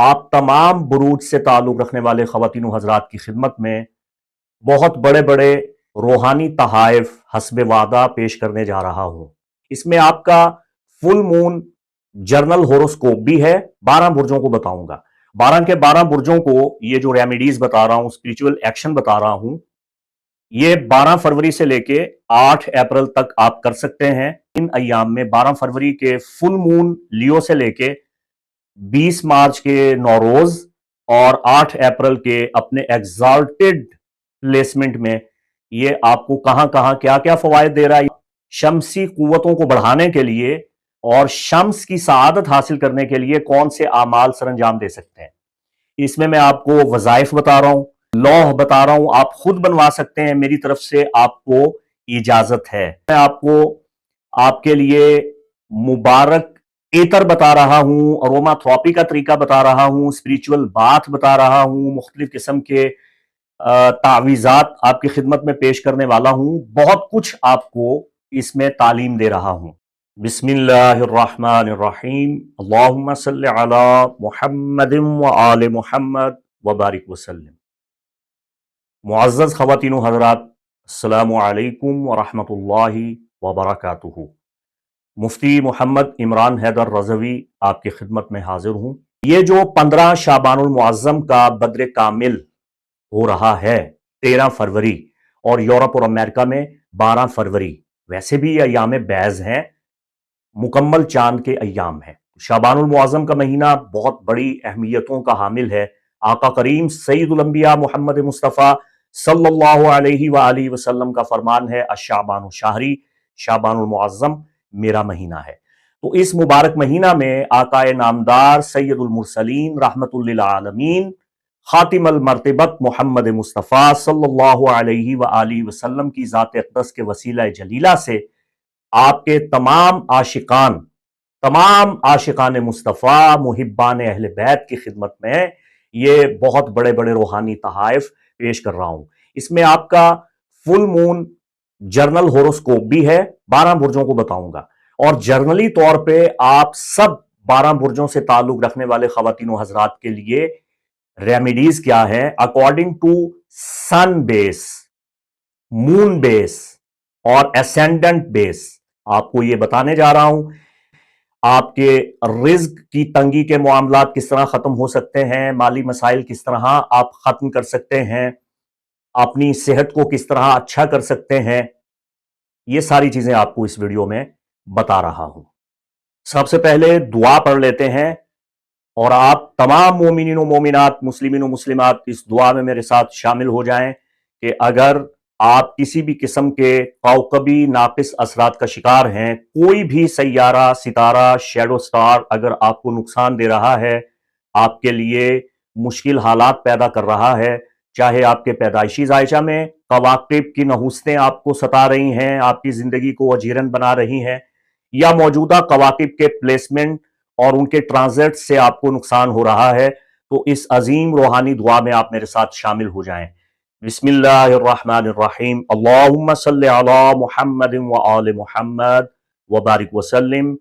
आप तमाम बुरूज से ताल्लुक़ रखने वाले ख़वातीन व हज़रात की खिदमत में बहुत बड़े बड़े रूहानी तहाइफ हस्ब वादा पेश करने जा रहा हूं। इसमें आपका फुल मून जर्नल होरोस्कोप भी है। 12 बुर्जों को बताऊंगा। 12 के 12 बुर्जों को ये जो रेमेडीज बता रहा हूं, स्पिरिचुअल एक्शन बता रहा हूं, ये 12 फरवरी से लेके 8 अप्रैल तक आप कर सकते हैं। इन अय्याम में 12 फरवरी के फुल मून लियो से लेके 20 मार्च के नौरोज और 8 अप्रैल के अपने एग्जॉल्टेड प्लेसमेंट में ये आपको कहां कहां क्या क्या फवायद दे रहा है। शम्सी कुव्वतों को बढ़ाने के लिए और शम्स की सआदत हासिल करने के लिए कौन से आमाल सरंजाम दे सकते हैं। इसमें मैं आपको वज़ाइफ बता रहा हूं, लौह बता रहा हूं, आप खुद बनवा सकते हैं, मेरी तरफ से आपको इजाजत है। मैं आपको आपके लिए मुबारक एतर बता रहा हूं, अरोमाथेरेपी का तरीका बता रहा हूं, स्पिरिचुअल बाथ बता रहा हूं, मुख्तलिफ किस्म के तावीज़ात आपकी खिदमत में पेश करने वाला हूं। बहुत कुछ आपको इसमें तालीम दे रहा हूं। बिस्मिल्लाहिर्रहमानिर्रहीम। अल्लाहुम्मा सल्लि अला मुहम्मदिन व आले मुहम्मद व बारिक वसल्लम। मुअज़्ज़ज़ ख़वातीन व हज़रात, अस्सलामु अलैकुम व रहमतुल्लाहि व बरकातुहू। मुफ्ती मोहम्मद इमरान हैदर रज़वी आपकी खिदमत में हाजिर हूं। ये जो 15 शाबानुल मुअज़्ज़म का बद्र कामिल हो रहा है 13 फरवरी और यूरोप और अमेरिका में 12 फरवरी, वैसे भी ये अय्याम बैज़ हैं, मुकम्मल चांद के अय्याम है। शाबानुल मुअज़्ज़म का महीना बहुत बड़ी अहमियतों का हामिल है। आका करीम सैयदुल अंबिया मोहम्मद मुस्तफ़ा सल्लल्लाहु अलैहि व आलिहि वसल्लम का फरमान है, अशाबानु शाहरी, शाबानुल मुअज़्ज़म मेरा महीना है। तो इस मुबारक महीना में आकाए नामदार सैयदुल मुरसलीन रहमतुल लिल आलमीन खातिमुल मर्तबत मोहम्मद मुस्तफ़ा सल्लल्लाहु अलैहि व आलिहि वसल्लम की ज़ात अक़दस के वसीला जलीला से आपके तमाम आशिकान मुस्तफ़ा मुहिब्बान अहले बैत की खिदमत में ये बहुत बड़े बड़े रूहानी तहाइफ पेश कर रहा हूं। इसमें आपका फुल मून जर्नल होरोस्कोप भी है। 12 बुर्जों को बताऊंगा और जर्नली तौर पे आप सब 12 बुर्जों से ताल्लुक रखने वाले ख़वातीन व हज़रात के लिए रेमेडीज क्या है according to sun base, moon base और एसेंडेंट बेस, आपको ये बताने जा रहा हूं। आपके रिज्क की तंगी के मामलात किस तरह खत्म हो सकते हैं, माली मसाइल किस तरह आप खत्म कर सकते हैं, अपनी सेहत को किस तरह अच्छा कर सकते हैं, ये सारी चीजें आपको इस वीडियो में बता रहा हूं। सबसे पहले दुआ पढ़ लेते हैं और आप तमाम मोमिनीन व मोमिनात, मुस्लिमीन व मुस्लिमात इस दुआ में मेरे साथ शामिल हो जाएं कि अगर आप किसी भी किस्म के कौकबी नाकिस असरात का शिकार हैं, कोई भी सैयारा, सितारा, शैडो स्टार अगर आपको नुकसान दे रहा है, आपके लिए मुश्किल हालात पैदा कर रहा है, चाहे आपके पैदाइशी जायचा में कवाकिब की नहुस्तें आपको सता रही हैं, आपकी जिंदगी को अजीरन बना रही हैं, या मौजूदा कवाकिब के प्लेसमेंट और उनके ट्रांजिट से आपको नुकसान हो रहा है, तो इस अजीम रूहानी दुआ में आप मेरे साथ शामिल हो जाएं। बिस्मिल्लाहिर्रहमानिर्रहीम। अल्लाहुम्मा सल्लि अला मुहम्मदिन व आले मुहम्मद व बारिक वसल्लिम।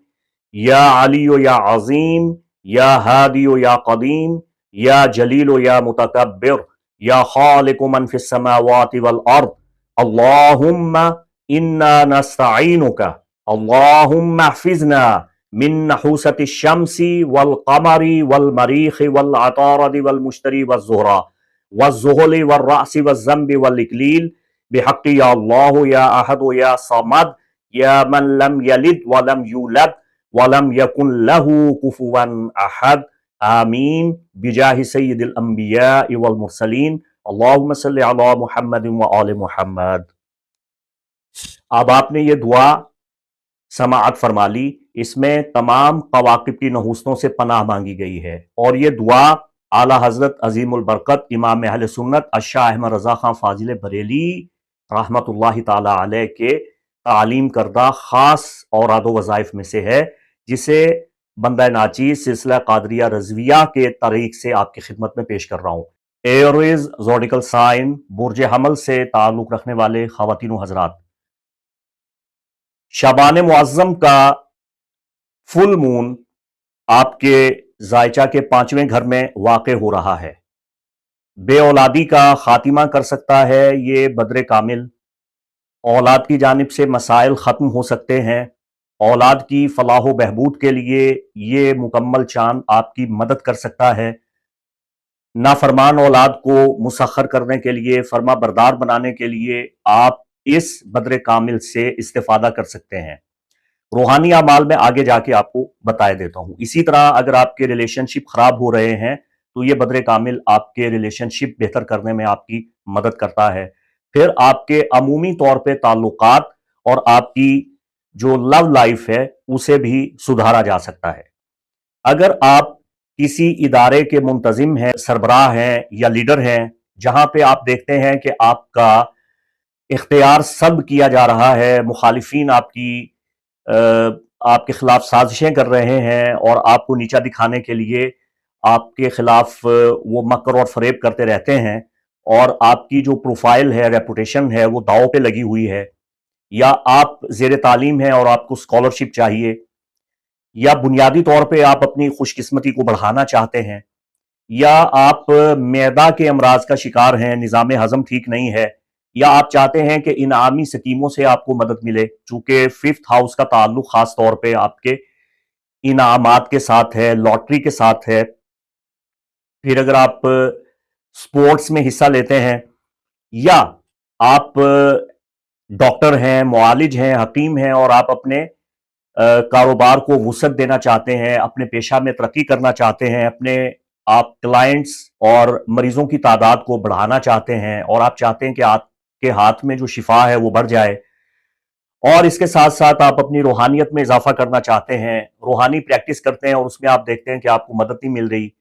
या अलियो या अज़ीम, या हादियो या क़दीम, या जलीलो या मुतकब्बिर, या खालिकु मन फिस समावाति वल अर्द, अल्लाहुम्मा इन्ना नस्तईनुका, अल्लाहुम्मा हफ़िज़ना मिन नहुसति शम्सी वल क़मरी वल मरीख़ि वल अतारदि वल मुश्तरी वल ज़ुहरा वज़्ज़ुहली वल रासी वज़्ज़ंबि वल इक़लील बिहक़्क़ि या अल्लाह या अहद या समद या मन लम यलिद वलम यूलद वलम यकुन लहू कुफुवन अहद, आमीन बिजाहि सय्यिदिल अंबिया वल मुरसलीन। अल्लाहुम्मा सल्लि अला मुहम्मदिन व आले मुहम्मद। अब आपने ये दुआ समाअत फरमा ली। इसमें तमाम कवाकिब की नहुस्तों से पनाह मांगी गई है और ये दुआ आला हजरत अजीमुल बरकत इमाम अहले सुन्नत अशाह अहमद रजा खां फाजिल बरेली रहमतुल्लाहि ताला अलैह के तालीम करदा खास औराद व वज़ाइफ में से है, जिसे बंदा नाचीज सिलसिला कादरिया रज़विया के तरीक से आपकी खिदमत में पेश कर रहा हूँ। एरीज ज़ोडिकल साइन बुर्ज हमल से ताल्लुक रखने वाले ख़वातीन व हज़रात, शाबान मुअज़्ज़म का फुल मून आपके जायचा के 5वें घर में वाक़ हो रहा है। बे औलादी का खातिमा कर सकता है ये बद्र कामिल। औलाद की जानिब से मसाइल ख़त्म हो सकते हैं। औलाद की फलाह बहबूद के लिए ये मुकम्मल चांद आपकी मदद कर सकता है। नाफरमान औलाद को मुसख्खर करने के लिए, फर्मा बरदार बनाने के लिए आप इस बद्र कामिल से इस्तेफादा कर सकते हैं। रूहानी अमाल में आगे जाके आपको बताए देता हूं। इसी तरह अगर आपके रिलेशनशिप खराब हो रहे हैं तो ये बद्र कामिल आपके रिलेशनशिप बेहतर करने में आपकी मदद करता है। फिर आपके अमूमी तौर पे ताल्लुकात और आपकी जो लव लाइफ है उसे भी सुधारा जा सकता है। अगर आप किसी इदारे के मुंतजिम हैं, सरबराह हैं या लीडर हैं, जहां पे आप देखते हैं कि आपका इख्तियार सब किया जा रहा है, मुखालिफिन अ, आपके खिलाफ साजिशें कर रहे हैं और आपको नीचा दिखाने के लिए आपके खिलाफ वो मकर और फरेब करते रहते हैं, और आपकी जो प्रोफाइल है, रेपुटेशन है, वो दांव पे लगी हुई है, या आप जेर तालीम हैं और आपको स्कॉलरशिप चाहिए, या बुनियादी तौर पे आप अपनी खुशकिस्मती को बढ़ाना चाहते हैं, या आप मैदा के अमराज का शिकार हैं, निज़ाम हजम ठीक नहीं है, या आप चाहते हैं कि इनामी स्कीमों से आपको मदद मिले, चूंकि फिफ्थ हाउस का ताल्लुक खास तौर पे आपके इनामात के साथ है, लॉटरी के साथ है। फिर अगर आप स्पोर्ट्स में हिस्सा लेते हैं, या आप डॉक्टर हैं, मुआलिज हैं, हकीम हैं और आप अपने कारोबार को वुसअत देना चाहते हैं, अपने पेशा में तरक्की करना चाहते हैं, अपने आप क्लाइंट्स और मरीजों की तादाद को बढ़ाना चाहते हैं, और आप चाहते हैं कि आपके हाथ में जो शिफा है वो बढ़ जाए, और इसके साथ साथ आप अपनी रूहानियत में इजाफा करना चाहते हैं, रूहानी प्रैक्टिस करते हैं और उसमें आप देखते हैं कि आपको मदद नहीं मिल रही,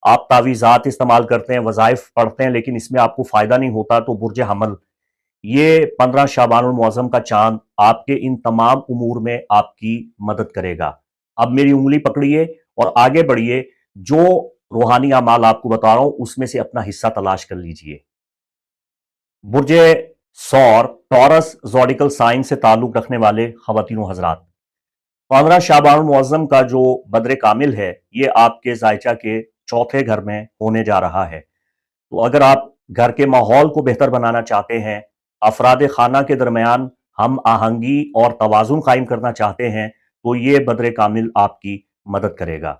आप तावीज़ात इस्तेमाल करते हैं, वज़ाइफ पढ़ते हैं, लेकिन इसमें आपको फ़ायदा नहीं होता, तो बुर्ज हमल ये 15 शाबानुल मुअज़्ज़म का चांद आपके इन तमाम उमूर में आपकी मदद करेगा। अब मेरी उंगली पकड़िए और आगे बढ़िए। जो रूहानी अमाल आपको बता रहा हूं उसमें से अपना हिस्सा तलाश कर लीजिए। बुर्ज सौर टॉरस ज़ोडिकल साइन से ताल्लुक रखने वाले ख़वातीनो हज़रात, 15 शाबानुल मुअज़्ज़म का जो बद्र कामिल है ये आपके ज़ायचा के चौथे घर में होने जा रहा है। तो अगर आप घर के माहौल को बेहतर बनाना चाहते हैं, अफराद खाना के दरमियान हम आहंगी और तवाज़ुन कायम करना चाहते हैं, तो ये बद्र कामिल आपकी मदद करेगा।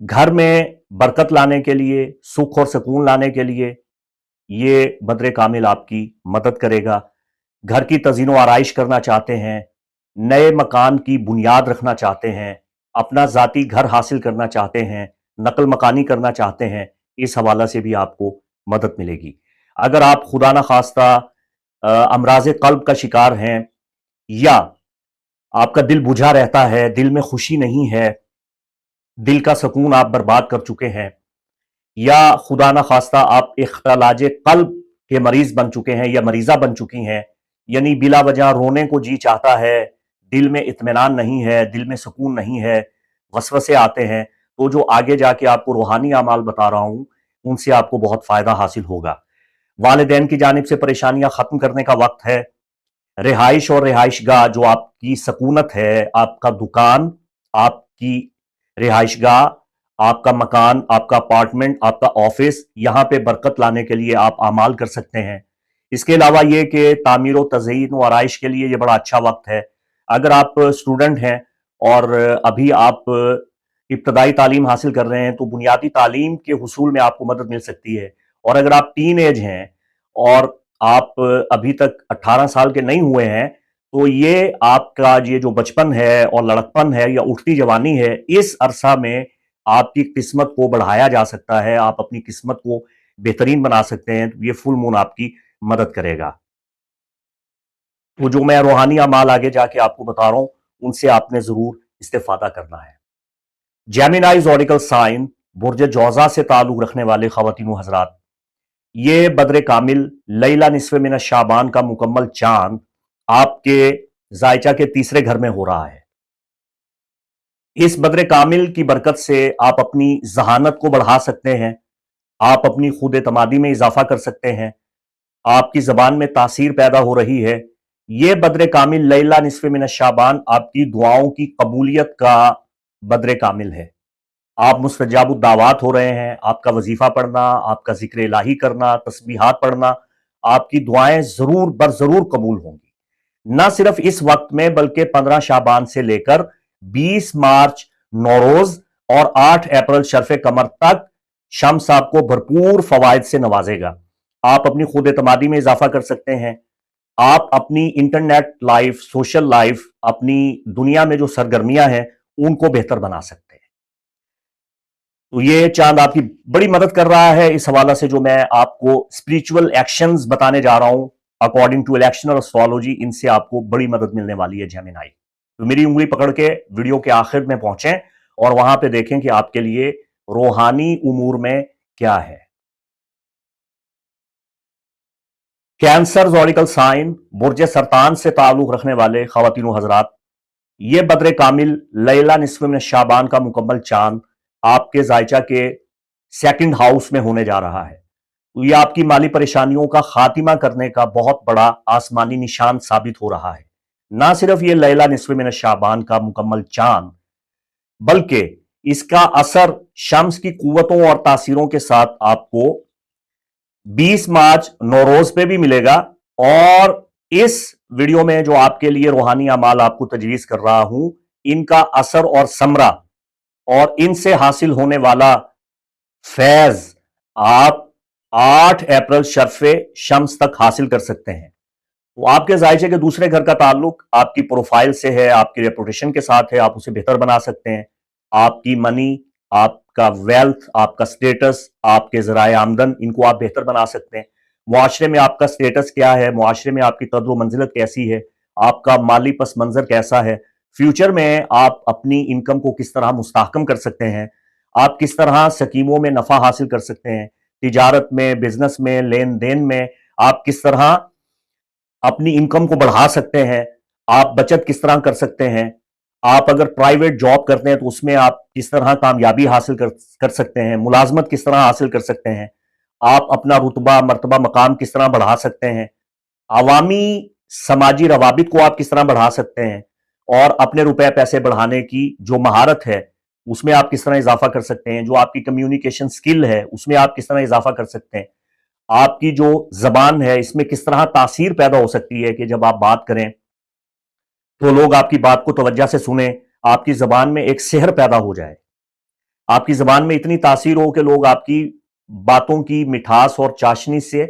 घर में बरकत लाने के लिए, सुख और सुकून लाने के लिए ये बद्र कामिल आपकी मदद करेगा। घर की तज़ीनो आराइश करना चाहते हैं, नए मकान की बुनियाद रखना चाहते हैं, अपना ज़ाती घर हासिल करना चाहते हैं, नकल मकानी करना चाहते हैं, इस हवाला से भी आपको मदद मिलेगी। अगर आप खुदा ना खास्ता अमराज कल्ब का शिकार हैं, या आपका दिल बुझा रहता है, दिल में खुशी नहीं है, दिल का सुकून आप बर्बाद कर चुके हैं, या खुदा ना खास्ता आप इख्तिलाज कल्ब के मरीज बन चुके हैं या मरीजा बन चुकी हैं, यानी बिला वजह रोने को जी चाहता है, दिल में इत्मीनान नहीं है, दिल में सुकून नहीं है, वसवसे आते हैं, तो जो आगे जाके आपको रूहानी अमाल बता रहा हूं उनसे आपको बहुत फायदा हासिल होगा। वालिदैन की जानिब से परेशानियां खत्म करने का वक्त है। रिहाइश और रिहाइशगाह जो आपकी सकूनत है, आपका दुकान, आपकी रिहाइशगाह, आपका मकान, आपका अपार्टमेंट, आपका ऑफिस, यहाँ पे बरकत लाने के लिए आप आमाल कर सकते हैं। इसके अलावा ये कि तामीर व तज़यीन व आराइश के लिए ये बड़ा अच्छा वक्त है। अगर आप स्टूडेंट हैं और अभी आप इब्तदाई तालीम हासिल कर रहे हैं तो बुनियादी तालीम के हुसूल में आपको मदद मिल सकती है। और अगर आप टीन एज हैं और आप अभी तक 18 साल के नहीं हुए हैं, तो ये आपका ये जो बचपन है और लड़कपन है या उठती जवानी है, इस अरसा में आपकी किस्मत को बढ़ाया जा सकता है, आप अपनी किस्मत को बेहतरीन बना सकते हैं। तो ये फुल मून आपकी मदद करेगा। तो जो मैं रूहानी अमाल आगे जाके आपको बता रहा हूं उनसे आपने जरूर इस्तेफादा करना है। जेमिनी ज़ोडिकल साइन बुर्ज जौजा से ताल्लुक रखने वाले ख़वातीनो हज़रात, ये बद्र कामिल लैला निस्फ़े मिन शाबान का मुकम्मल चांद आपके ज़ायचा के तीसरे घर में हो रहा है। इस बद्र कामिल की बरकत से आप अपनी जहानत को बढ़ा सकते हैं, आप अपनी खुद एतमादी में इजाफा कर सकते हैं, आपकी जबान में तासीर पैदा हो रही है। ये बद्र कामिल लैला निस्फ़े मिन शाबान आपकी दुआओं की कबूलियत का बद्र कामिल है। آپ مستجاب الدعوات ہو رہے ہیں، آپ کا وظیفہ پڑھنا، آپ کا ذکر الہی کرنا، تسبیحات پڑھنا، آپ کی دعائیں ضرور برضرور قبول ہوں گی، نہ صرف اس وقت میں بلکہ 15 شعبان سے لے کر 20 مارچ نوروز اور 8 اپریل شرف قمر تک شمس آپ کو بھرپور فوائد سے نوازے گا۔ آپ اپنی خود اعتمادی میں اضافہ کر سکتے ہیں، آپ اپنی انٹرنیٹ لائف، سوشل لائف، اپنی دنیا میں جو سرگرمیاں ہیں ان کو بہتر بنا سکتے ہیں۔ تو یہ چاند آپ کی بڑی مدد کر رہا ہے اس حوالہ سے جو میں آپ کو اسپریچول ایکشنز بتانے جا رہا ہوں اکارڈنگ ٹو الیکشنل اسٹرالوجی، ان سے آپ کو بڑی مدد ملنے والی ہے جیمنائی۔ تو میری انگلی پکڑ کے ویڈیو کے آخر میں پہنچیں اور وہاں پہ دیکھیں کہ آپ کے لیے روحانی امور میں کیا ہے۔ کینسر زوڈیکل سائن، برج سرطان سے تعلق رکھنے والے خواتین و حضرات، یہ بدر کامل لیلہ نصف من شعبان کا مکمل چاند آپ کے زائچہ کے سیکنڈ ہاؤس میں ہونے جا رہا ہے۔ تو یہ آپ کی مالی پریشانیوں کا خاتمہ کرنے کا بہت بڑا آسمانی نشان ثابت ہو رہا ہے۔ نہ صرف یہ لیلہ نصف من شعبان کا مکمل چاند بلکہ اس کا اثر شمس کی قوتوں اور تاثیروں کے ساتھ آپ کو 20 مارچ نوروز پہ بھی ملے گا، اور اس ویڈیو میں جو آپ کے لیے روحانی اعمال آپ کو تجویز کر رہا ہوں ان کا اثر اور ثمرہ اور ان سے حاصل ہونے والا فیض آپ 8 اپریل شرف شمس تک حاصل کر سکتے ہیں۔ تو آپ کے زائچے کے دوسرے گھر کا تعلق آپ کی پروفائل سے ہے، آپ کی ریپوٹیشن کے ساتھ ہے، آپ اسے بہتر بنا سکتے ہیں۔ آپ کی منی، آپ کا ویلتھ، آپ کا سٹیٹس، آپ کے ذرائع آمدن، ان کو آپ بہتر بنا سکتے ہیں۔ معاشرے میں آپ کا سٹیٹس کیا ہے، معاشرے میں آپ کی قدر و منزلت کیسی ہے، آپ کا مالی پس منظر کیسا ہے، فیوچر میں آپ اپنی انکم کو کس طرح مستحکم کر سکتے ہیں، آپ کس طرح سکیموں میں نفع حاصل کر سکتے ہیں، تجارت میں، بزنس میں، لین دین میں آپ کس طرح اپنی انکم کو بڑھا سکتے ہیں، آپ بچت کس طرح کر سکتے ہیں، آپ اگر پرائیویٹ جاب کرتے ہیں تو اس میں آپ کس طرح کامیابی حاصل کر سکتے ہیں، ملازمت کس طرح حاصل کر سکتے ہیں، آپ اپنا رتبہ، مرتبہ، مقام کس طرح بڑھا سکتے ہیں، عوامی سماجی روابط کو آپ کس طرح بڑھا سکتے ہیں، اور اپنے روپے پیسے بڑھانے کی جو مہارت ہے اس میں آپ کس طرح اضافہ کر سکتے ہیں، جو آپ کی کمیونیکیشن سکل ہے اس میں آپ کس طرح اضافہ کر سکتے ہیں، آپ کی جو زبان ہے اس میں کس طرح تاثیر پیدا ہو سکتی ہے کہ جب آپ بات کریں تو لوگ آپ کی بات کو توجہ سے سنیں، آپ کی زبان میں ایک سحر پیدا ہو جائے، آپ کی زبان میں اتنی تاثیر ہو کہ لوگ آپ کی باتوں کی مٹھاس اور چاشنی سے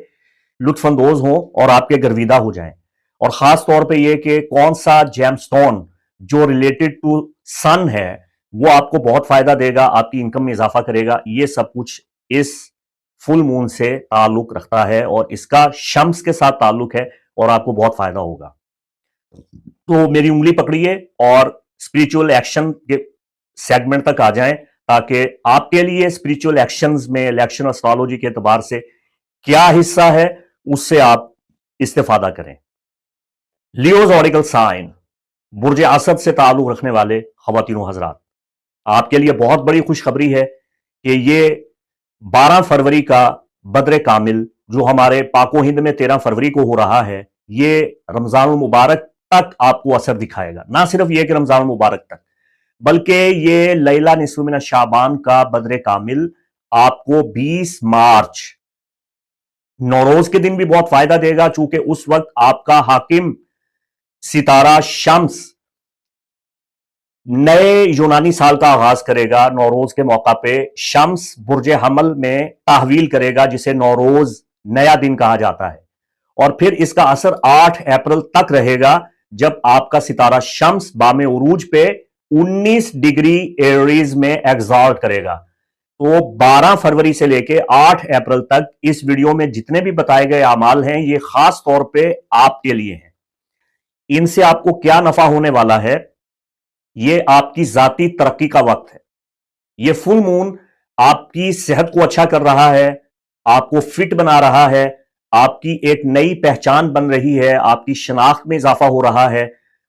لطف اندوز ہوں اور آپ کے گرویدہ ہو جائیں۔ اور خاص طور پہ یہ کہ کون سا جیم سٹون جو ریلیٹڈ ٹو سن ہے وہ آپ کو بہت فائدہ دے گا، آپ کی انکم میں اضافہ کرے گا، یہ سب کچھ اس فل مون سے تعلق رکھتا ہے اور اس کا شمس کے ساتھ تعلق ہے اور آپ کو بہت فائدہ ہوگا۔ تو میری انگلی پکڑیے اور اسپریچول ایکشن کے سیگمنٹ تک آ جائیں تاکہ آپ کے لیے اسپریچول ایکشنز میں الیکشن اسٹرالوجی کے اعتبار سے کیا حصہ ہے اس سے آپ استفادہ کریں۔ لیو زوڈیکل سائن، برج اسد سے تعلق رکھنے والے خواتین و حضرات، آپ کے لیے بہت بڑی خوشخبری ہے کہ یہ 12 فروری کا بدر کامل جو ہمارے پاک و ہند میں 13 فروری کو ہو رہا ہے، یہ رمضان المبارک تک آپ کو اثر دکھائے گا۔ نہ صرف یہ کہ رمضان المبارک تک بلکہ یہ لیلہ نصف من شعبان کا بدر کامل آپ کو 20 مارچ نوروز کے دن بھی بہت فائدہ دے گا، چونکہ اس وقت آپ کا حاکم ستارہ شمس نئے یونانی سال کا آغاز کرے گا۔ نوروز کے موقع پہ شمس برج حمل میں تحویل کرے گا جسے نوروز نیا دن کہا جاتا ہے، اور پھر اس کا اثر 8 اپریل تک رہے گا جب آپ کا ستارہ شمس بام عروج پہ 19 ڈگری ایریز میں ایگزالٹ کرے گا۔ تو 12 فروری سے لے کے 8 اپریل تک اس ویڈیو میں جتنے بھی بتائے گئے اعمال ہیں یہ خاص طور پہ آپ کے لیے ہیں۔ ان سے آپ کو کیا نفع ہونے والا ہے؟ یہ آپ کی ذاتی ترقی کا وقت ہے۔ یہ فل مون آپ کی صحت کو اچھا کر رہا ہے، آپ کو فٹ بنا رہا ہے، آپ کی ایک نئی پہچان بن رہی ہے، آپ کی شناخت میں اضافہ ہو رہا ہے،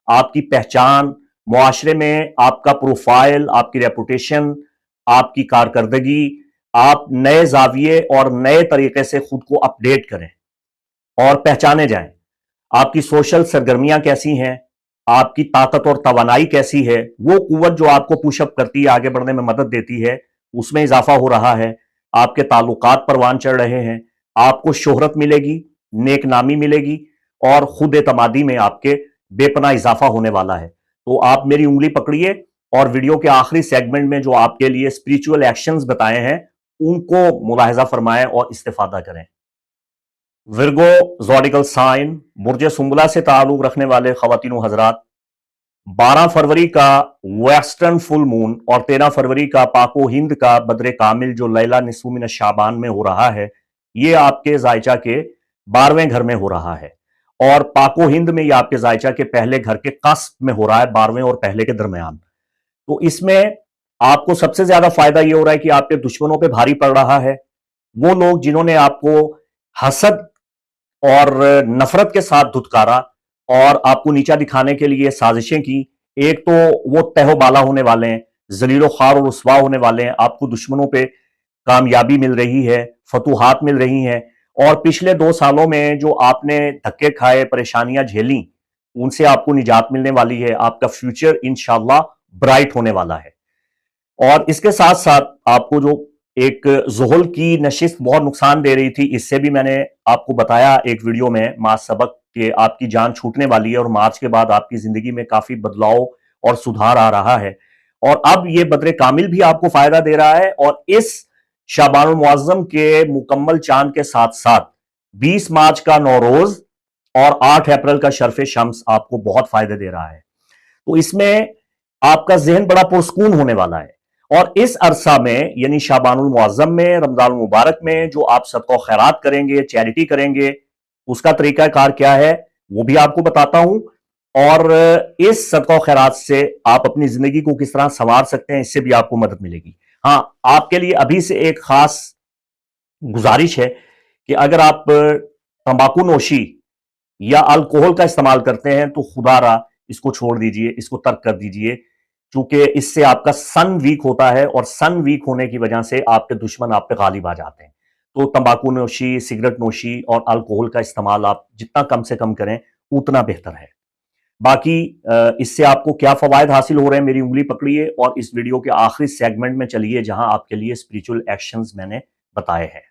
آپ کی پہچان معاشرے میں، آپ کا پروفائل، آپ کی ریپوٹیشن، آپ کی کارکردگی، آپ نئے زاویے اور نئے طریقے سے خود کو اپ ڈیٹ کریں اور پہچانے جائیں۔ آپ کی سوشل سرگرمیاں کیسی ہیں، آپ کی طاقت اور توانائی کیسی ہے، وہ قوت جو آپ کو پش اپ کرتی ہے، آگے بڑھنے میں مدد دیتی ہے، उसमें इजाफा हो रहा है, आपके ताल्लुकात परवान चढ़ रहे हैं, आपको शोहरत मिलेगी, नेक नामी मिलेगी और खुद एतमादी में आपके बेपना इजाफा होने वाला है। तो आप मेरी उंगली पकड़िए और वीडियो के आखिरी सेगमेंट में जो आपके लिए स्पिरिचुअल एक्शंस बताए हैं उनको मुलाहिजा फरमाएं और इस्तेफादा करें। विर्गो ज़ोडिकल साइन, बुर्ज सुंबला से ताल्लुक रखने वाले ख़वातीनो हजरात, 12 फरवरी का वेस्टर्न फुल मून और 13 फरवरी का पाको हिंद का बद्र कामिल जो लैला निस्फु मिन शाबान में हो रहा है, ये आपके जायचा के 12वें घर में हो रहा है और पाको हिंद में ये आपके जायचा के पहले घर के कस्ब में हो रहा है, 12वें और पहले के दरमियान। तो इसमें आपको सबसे ज्यादा फायदा ये हो रहा है कि आपके दुश्मनों पे भारी पड़ रहा है। वो लोग जिन्होंने आपको हसद और नफरत के साथ धुतकारा और आपको नीचा दिखाने के लिए साजिशें की, एक तो वो तहबाला होने वाले हैं, जलीलो खार और रुस्वा होने वाले हैं, आपको दुश्मनों पे कामयाबी मिल रही है, फतूहात मिल रही हैं और पिछले 2 सालों में जो आपने धक्के खाए, परेशानियां झेली, उनसे आपको निजात मिलने वाली है। आपका फ्यूचर इंशाल्लाह ब्राइट होने वाला है। और इसके साथ साथ आपको जो एक ज़ुहुल की नशिस्त बहुत नुकसान दे रही थी, इससे भी मैंने आपको बताया एक वीडियो में मा सबक कि आपकी जान छूटने वाली है और मार्च के बाद आपकी जिंदगी में काफी बदलाव और सुधार आ रहा है। और अब ये बद्र कामिल भी आपको फायदा दे रहा है और इस शाबानुल मुअज्जम के मुकम्मल चांद के साथ साथ 20 मार्च का नौरोज और 8 अप्रैल का शर्फ शम्स आपको बहुत फायदे दे रहा है। तो इसमें आपका जहन बड़ा पुरस्कून होने वाला है और इस अरसा में यानी शाबानुल मुअज्जम में, रमजान मुबारक में जो आप सदका खैरात करेंगे, चैरिटी करेंगे, उसका तरीकाकार क्या है वो भी आपको बताता हूं और इस सदका खैरात से आप अपनी जिंदगी को किस तरह संवार सकते हैं, इससे भी आपको मदद मिलेगी। हाँ, आपके लिए अभी से एक खास गुजारिश है कि अगर आप तंबाकू नोशी या अल्कोहल का इस्तेमाल करते हैं तो खुदारा इसको छोड़ दीजिए, इसको तर्क कर दीजिए, क्योंकि इससे आपका सन वीक होता है और सन वीक होने की वजह से आपके दुश्मन आप पे गालिब आ जाते हैं। तो तंबाकू नोशी, सिगरेट नोशी और अल्कोहल का इस्तेमाल आप जितना कम से कम करें उतना बेहतर है। बाकी इससे आपको क्या फवायद हासिल हो रहे हैं, मेरी उंगली पकड़िए और इस वीडियो के आखिरी सेगमेंट में चलिए जहां आपके लिए स्पिरिचुअल एक्शंस मैंने बताए हैं।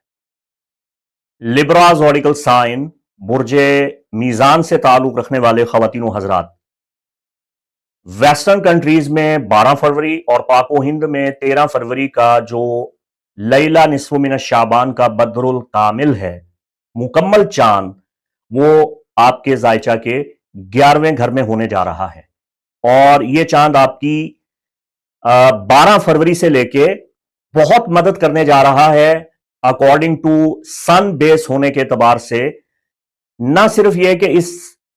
लिब्रा ज़ोडिकल साइन, बुर्जे मीजान से ताल्लुक रखने वाले ख़वातीनो हजरात, वेस्टर्न कंट्रीज में 12 फरवरी और पाको हिंद में 13 फरवरी का जो लैला निस्फु मिन शाबान का बद्रुल कामिल है, मुकम्मल चांद, वो आपके जायचा के 11वें घर में होने जा रहा है और ये चांद आपकी 12 फरवरी से लेके बहुत मदद करने जा रहा है अकॉर्डिंग टू सन बेस होने के एतबार से। ना सिर्फ यह कि इस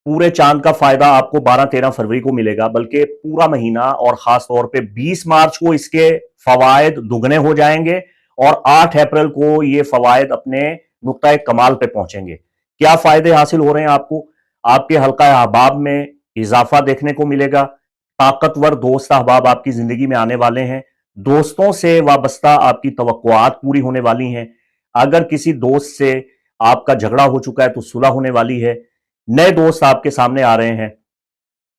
पूरे चांद का फायदा आपको 12-13 फरवरी को मिलेगा, बल्कि पूरा महीना और खास तौर पे 20 मार्च को इसके फवायद दुगने हो जाएंगे और 8 अप्रैल को ये फवायद अपने नुक्ता कमाल पे पहुंचेंगे। क्या फायदे हासिल हो रहे हैं आपको? आपके हल्का अहबाब में इजाफा देखने को मिलेगा, ताकतवर दोस्त अहबाब आपकी जिंदगी में आने वाले हैं, दोस्तों से वाबस्ता आपकी तवक्कुआत पूरी होने वाली हैं। अगर किसी दोस्त से आपका झगड़ा हो चुका है तो सुलह होने वाली है, नए दोस्त आपके सामने आ रहे हैं।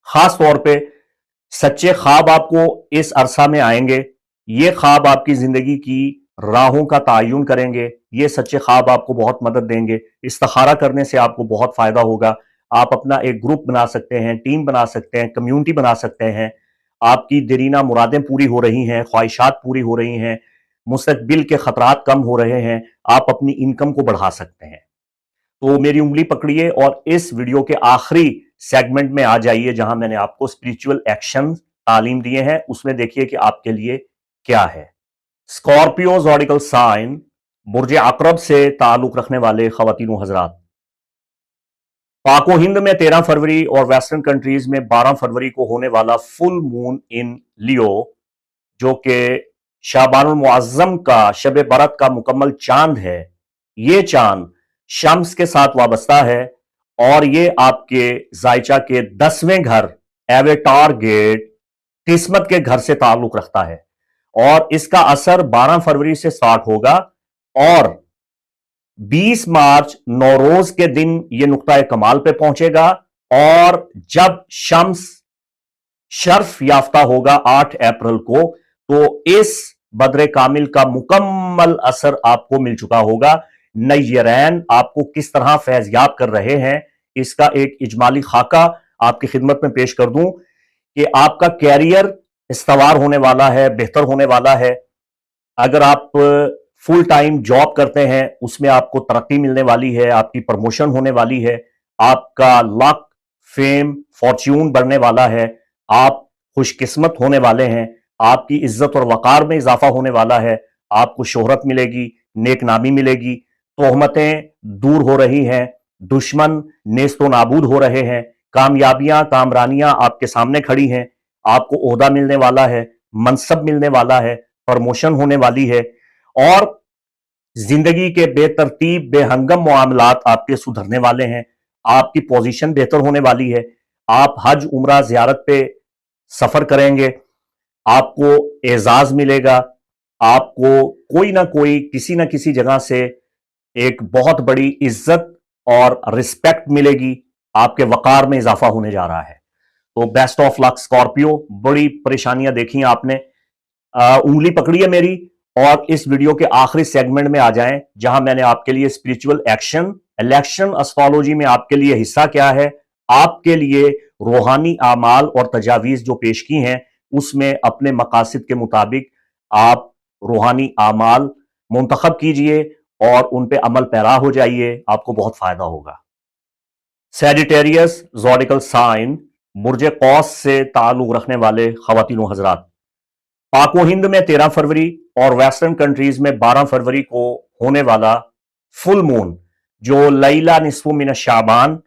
खास तौर पे सच्चे ख्वाब आपको इस अरसा में आएंगे, ये ख्वाब आपकी जिंदगी की राहों का तयन करेंगे, ये सच्चे ख्वाब आपको बहुत मदद देंगे। इस्तिखारा करने से आपको बहुत फायदा होगा। आप अपना एक ग्रुप बना सकते हैं, टीम बना सकते हैं, कम्युनिटी बना सकते हैं। आपकी देरीना मुरादें पूरी हो रही हैं, ख्वाहिशात पूरी हो रही हैं, मुस्तकबिल के खतरात कम हो रहे हैं, आप अपनी इनकम को बढ़ा सकते हैं। तो मेरी उंगली पकड़िए और इस वीडियो के आखिरी सेगमेंट में आ जाइए जहां मैंने आपको स्पिरिचुअल एक्शन तालीम दिए हैं, उसमें देखिए कि आपके लिए क्या है। स्कॉर्पियो ज़ोडिकल साइन, बुर्ज अकरब से ताल्लुक रखने वाले ख़वातीनो हजरात, पाको हिंद में 13 फरवरी और वेस्टर्न कंट्रीज में 12 फरवरी को होने वाला फुल मून इन लियो, जो कि शाबानुल मुअज्जम का शब बरत का मुकम्मल चांद है, ये चांद शम्स के साथ वाबस्ता है और ये आपके जायचा के 10वें घर एवेटार गेट किस्मत के घर से ताल्लुक रखता है और इसका असर 12 फरवरी से स्टार्ट होगा और 20 मार्च नौरोज के दिन यह नुक्ता कमाल पे पहुंचेगा और जब शम्स शर्फ याफ्ता होगा 8 अप्रैल को, तो इस बद्र कामिल का मुकम्मल असर आपको मिल चुका होगा। नय्यरैन आपको किस तरह फैज़याब कर रहे हैं, इसका एक इजमाली खाका आपकी खिदमत में पेश कर दूं कि आपका कैरियर इस्तवार होने वाला है, बेहतर होने वाला है। अगर आप फुल टाइम जॉब करते हैं, उसमें आपको तरक्की मिलने वाली है, आपकी प्रमोशन होने वाली है, आपका लक, फेम, फॉर्च्यून बढ़ने वाला है, आप खुशकिस्मत होने वाले हैं, आपकी इज्जत और वकार में इजाफा होने वाला है, आपको शोहरत मिलेगी, नेक नामी मिलेगी, तोहमतें दूर हो रही हैं, दुश्मन नेस्तो नाबूद हो रहे हैं, कामयाबियां, कामरानियां आपके सामने खड़ी हैं, आपको ओहदा मिलने वाला है, मनसब मिलने वाला है, प्रमोशन होने वाली है, और जिंदगी के बेतरतीब बेहंगम मामलात आपके सुधरने वाले हैं, आपकी पोजीशन बेहतर होने वाली है, आप हज उम्रा जियारत पे सफर करेंगे, आपको एजाज मिलेगा, आपको कोई ना कोई किसी ना किसी जगह से एक बहुत बड़ी इज्जत और रिस्पेक्ट मिलेगी, आपके वकार में इजाफा होने जा रहा है। तो बेस्ट ऑफ लक स्कॉर्पियो। बड़ी परेशानियां देखी आपने, उंगली पकड़ी है मेरी, और इस वीडियो के आखिरी सेगमेंट में आ जाएं जहां मैंने आपके लिए स्पिरिचुअल एक्शन, इलेक्शन एस्ट्रोलॉजी में आपके लिए हिस्सा क्या है, आपके लिए रूहानी आमाल और तजावीज जो पेश की हैं, उसमें अपने मकासद के मुताबिक आप रूहानी आमाल मुंतखब कीजिए और उन पे अमल पैरा हो जाइए, आपको बहुत फायदा होगा। सैजिटेरियस ज़ोडिकल साइन, बुर्ज कौस से ताल्लुक रखने वाले ख़वातीन हजरात, पाको हिंद में 13 फरवरी और वेस्टर्न कंट्रीज में 12 फरवरी को होने वाला फुल मून, जो लैला निस्फु मिन शाबान,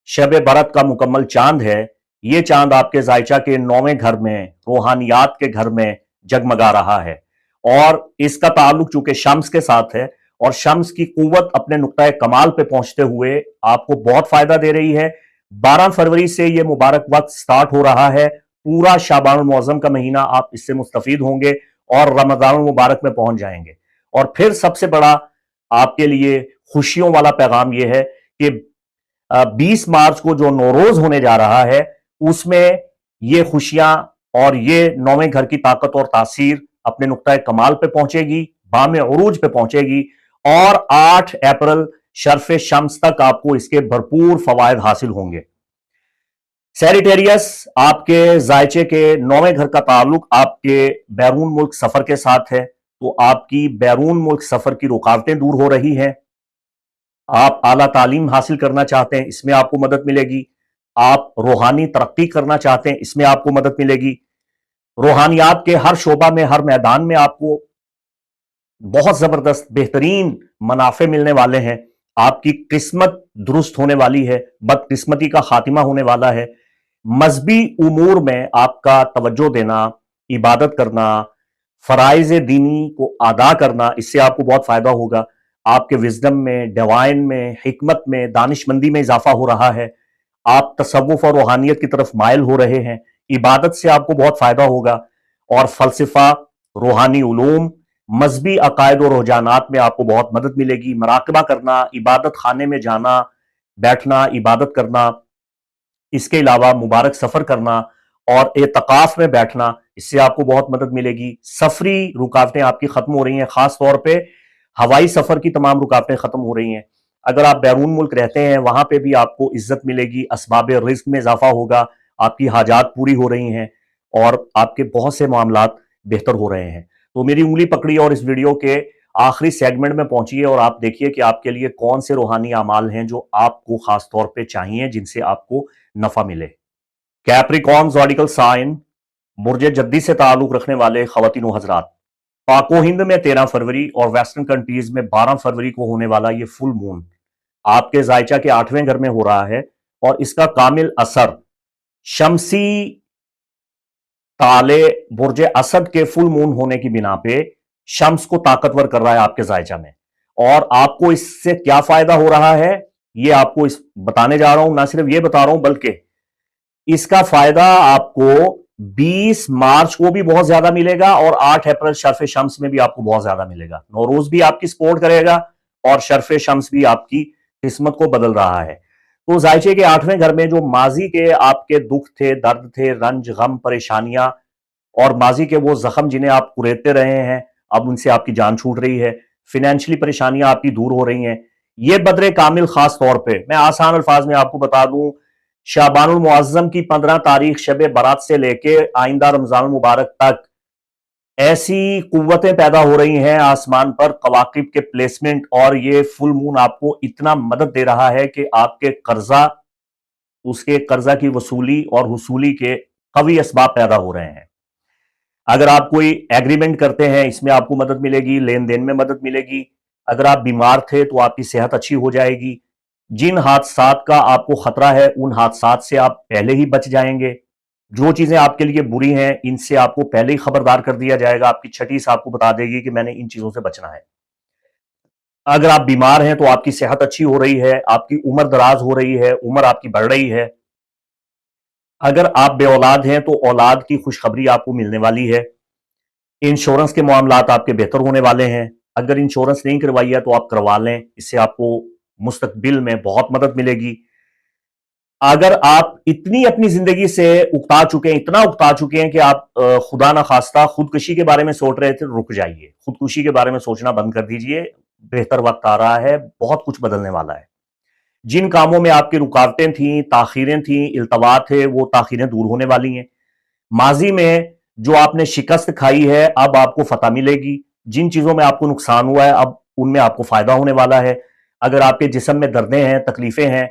शब बरत का मुकम्मल चांद है, ये चांद आपके जायचा के 9वें घर में, रूहानियात के घर में जगमगा रहा है, और इसका ताल्लुक चूंकि शम्स के साथ है, और शम्स की कुव्वत अपने नुक्ता कमाल पे पहुंचते हुए आपको बहुत फायदा दे रही है। 12 फरवरी से यह मुबारक वक्त स्टार्ट हो रहा है, पूरा शाबान मुअज़्ज़म का महीना आप इससे मुस्तफीद होंगे और रमजान मुबारक में पहुंच जाएंगे। और फिर सबसे बड़ा आपके लिए खुशियों वाला पैगाम यह है कि 20 मार्च को जो नौरोज होने जा रहा है, उसमें ये खुशियां और ये 9वें घर की ताकत और तासीर अपने नुक्ता कमाल पे पहुंचेगी, बाम उरूज पे पहुंचेगी, और 8 अप्रैल शर्फ शम्स तक आपको इसके भरपूर फवायद हासिल होंगे। सैजिटेरियस, आपके जायचे के 9वें घर का ताल्लुक आपके बैरून मुल्क सफर के साथ है, तो आपकी बैरून मुल्क सफर की रुकावटें दूर हो रही हैं। आप आला तालीम हासिल करना चाहते हैं, इसमें आपको मदद मिलेगी। आप रूहानी तरक्की करना चाहते हैं, इसमें आपको मदद मिलेगी। रूहानियात के हर शोबा में, हर मैदान में आपको बहुत जबरदस्त बेहतरीन मुनाफे मिलने वाले हैं। आपकी किस्मत दुरुस्त होने वाली है, बदकिस्मती का खातिमा होने वाला है। मजहबी उमूर में आपका तवज्जो देना, इबादत करना, फराइज दीनी को अदा करना, इससे आपको बहुत फायदा होगा। आपके विजडम में, डिवाइन में, हिकमत में, दानिशमंदी में इजाफा हो रहा है। आप तसव्वुफ और रूहानियत की तरफ माइल हो रहे हैं। इबादत से आपको बहुत फायदा होगा, और फलसफा, रूहानी उलूम, मजहबी अकायद और रुझानात में आपको बहुत मदद मिलेगी। मराकबा करना, इबादत खाने में जाना, बैठना, इबादत करना, इसके अलावा मुबारक सफर करना और एतकाफ में बैठना, इससे आपको बहुत मदद मिलेगी। सफरी रुकावटें आपकी खत्म हो रही हैं, खास तौर पे हवाई सफर की तमाम रुकावटें खत्म हो रही हैं। अगर आप बैरून मुल्क रहते हैं, वहां पे भी आपको इज्जत मिलेगी, असबाब रिज्क में इजाफा होगा, आपकी हाजात पूरी हो रही हैं और आपके बहुत से मामलात बेहतर हो रहे हैं। तो मेरी उंगली पकड़ी और इस वीडियो के आखिरी सेगमेंट में पहुंचिए और आप देखिए कि आपके लिए कौन से रूहानी अमाल हैं जो आपको खास तौर पे चाहिए, जिनसे आपको नफा मिले। कैप्रिकॉर्न ज़ोडिकल साइन, बुर्ज जद्दी से ताल्लुक रखने वाले ख़वातीन हजरात, पाको हिंद में 13 फरवरी और वेस्टर्न कंट्रीज में 12 फरवरी को होने वाला ये फुल मून आपके जायचा के 8वें घर में हो रहा है, और इसका कामिल असर शमसी ताले बुर्ज असद के फुल मून होने की बिना पे शम्स को ताकतवर कर रहा है आपके जायचा में। और आपको इससे क्या फायदा हो रहा है, ये आपको इस बताने जा रहा हूं। ना सिर्फ ये बता रहा हूं, बल्कि इसका फायदा आपको 20 मार्च को भी बहुत ज्यादा मिलेगा, और 8 अप्रैल शर्फ शम्स में भी आपको बहुत ज्यादा मिलेगा। नौरोज भी आपकी सपोर्ट करेगा, और शर्फ शम्स भी आपकी किस्मत को बदल रहा है। तो जायचे के 8वें घर में जो माजी के आपके दुख थे, दर्द थे, रंज, गम, परेशानियां, اور माजी के वो जख्म जिन्हें आप कुरेदते रहे हैं, अब उनसे आपकी जान छूट रही है, फिनेंशियली परेशानियां आपकी दूर हो रही हैं। ये बदर कामिल खास तौर पे मैं आसान अल्फाज में आपको बता दूं, शाबानुल मुअज्जम की 15 तारीख शब बारात से लेके आइंदा रमजान मुबारक तक ऐसी कुव्वतें पैदा हो रही हैं आसमान पर, कवाकिब के प्लेसमेंट, और ये फुल मून आपको इतना मदद दे रहा है कि आपके कर्जा, उसके कर्जा की वसूली और हुसूली के कवी असबाब पैदा हो रहे हैं। अगर आप कोई एग्रीमेंट करते हैं, इसमें आपको मदद मिलेगी, लेन देन में मदद मिलेगी। अगर आप बीमार थे तो आपकी सेहत अच्छी हो जाएगी। जिन हादसात का आपको खतरा है उन हादसात से आप पहले ही बच जाएंगे। जो चीजें आपके लिए बुरी हैं इनसे आपको पहले ही खबरदार कर दिया जाएगा। आपकी छठी से आपको बता देगी कि मैंने इन चीजों से बचना है। अगर आप बीमार हैं तो आपकी सेहत अच्छी हो रही है, आपकी उम्र दराज हो रही है, उम्र आपकी बढ़ रही है। अगर आप बे औलाद हैं तो औलाद की खुशखबरी आपको मिलने वाली है। इंश्योरेंस के मामलात आपके बेहतर होने वाले हैं। अगर इंश्योरेंस नहीं करवाई है तो आप करवा लें, इससे आपको मुस्तकबिल में बहुत मदद मिलेगी। अगर आप इतनी अपनी जिंदगी से उकता चुके हैं, इतना उकता चुके हैं कि आप खुदा ना खास्ता खुदकुशी के बारे में सोच रहे थे, रुक जाइए, खुदकुशी के बारे में सोचना बंद कर दीजिए। बेहतर वक्त आ रहा है, बहुत कुछ बदलने वाला है। जिन कामों में आपकी रुकावटें थी, ताखीरें थी, इल्तवा थे, वो ताखीरें दूर होने वाली हैं। माजी में जो आपने शिकस्त खाई है अब आपको फतह मिलेगी। जिन चीजों में आपको नुकसान हुआ है अब उनमें आपको फायदा होने वाला है। अगर आपके जिस्म में दर्दें हैं, तकलीफें हैं,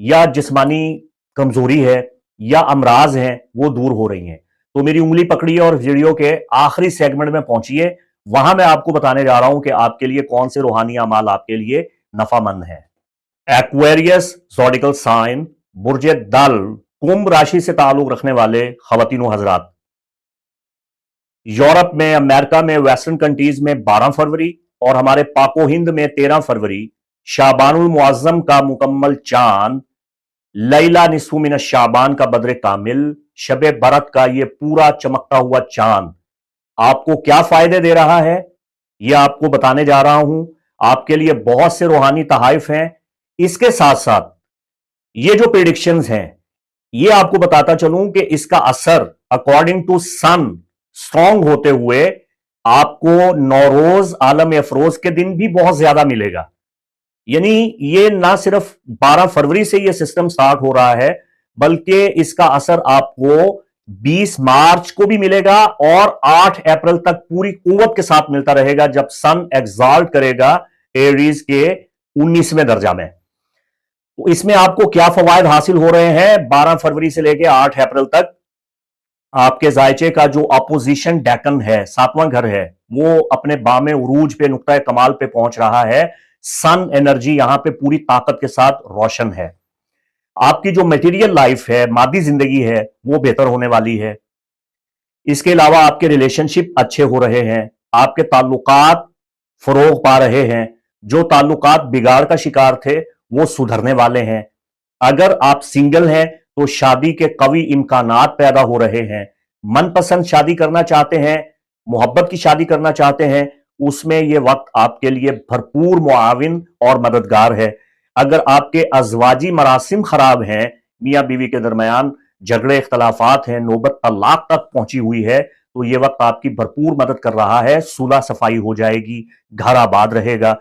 या जिस्मानी कमजोरी है, या अमराज हैं, वो दूर हो रही हैं। तो मेरी उंगली पकड़िए और वीडियो के आखिरी सेगमेंट में पहुंचिए। वहां मैं आपको बताने जा रहा हूं कि आपके लिए कौन से रूहानी अमाल आपके लिए नफामंद है। एक्वेरियस ज़ोडिकल साइन, बुर्ज दल, कुंभ राशि से ताल्लुक रखने वाले खवातीन हजरात, यूरोप में, अमेरिका में, वेस्टर्न कंट्रीज में 12 फरवरी और हमारे पाको हिंद में 13 फरवरी शाबानुल मुअज्जम का मुकम्मल चांद, लैला निस्फु मिन शाबान का बद्र कामिल, शबे बरत का ये पूरा चमकता हुआ चांद आपको क्या फायदे दे रहा है, यह आपको बताने जा रहा हूं। आपके लिए बहुत से रूहानी तहाइफ हैं। इसके साथ साथ ये जो प्रेडिक्शंस हैं, ये आपको बताता चलूं कि इसका असर अकॉर्डिंग टू सन स्ट्रांग होते हुए आपको नौरोज आलम अफरोज के दिन भी बहुत ज्यादा मिलेगा। यानी ये ना सिर्फ 12 फरवरी से ये सिस्टम स्टार्ट हो रहा है, बल्कि इसका असर आपको 20 मार्च को भी मिलेगा और 8 अप्रैल तक पूरी कुव्वत के साथ मिलता रहेगा, जब सन एग्जाल्ट करेगा एरीज के 19वें दर्जा में। तो इसमें आपको क्या फवायद हासिल हो रहे हैं? 12 फरवरी से लेकर 8 अप्रैल तक आपके जायचे का जो अपोजिशन डेकन है, 7वां घर है, वो अपने बामे उरूज पे, नुक्ता कमाल पे पहुंच रहा है। सन एनर्जी यहां पे पूरी ताकत के साथ रोशन है। आपकी जो मटेरियल लाइफ है, मादी जिंदगी है, वो बेहतर होने वाली है। इसके अलावा आपके रिलेशनशिप अच्छे हो रहे हैं, आपके ताल्लुकात फरोग पा रहे हैं। जो ताल्लुकात बिगाड़ का शिकार थे वो सुधरने वाले हैं। अगर आप सिंगल हैं तो शादी के कवी इम्कानात पैदा हो रहे हैं। मनपसंद शादी करना चाहते हैं, मोहब्बत की शादी करना चाहते हैं, उसमें यह वक्त आपके लिए भरपूर मुआविन और मददगार है। अगर आपके अजवाजी मरासिम खराब हैं, मियां बीवी के दरमियान झगड़े इख्तलाफात हैं, नौबत तलाक तक पहुंची हुई है, तो यह वक्त आपकी भरपूर मदद कर रहा है। सुलह सफाई हो जाएगी, घर आबाद रहेगा।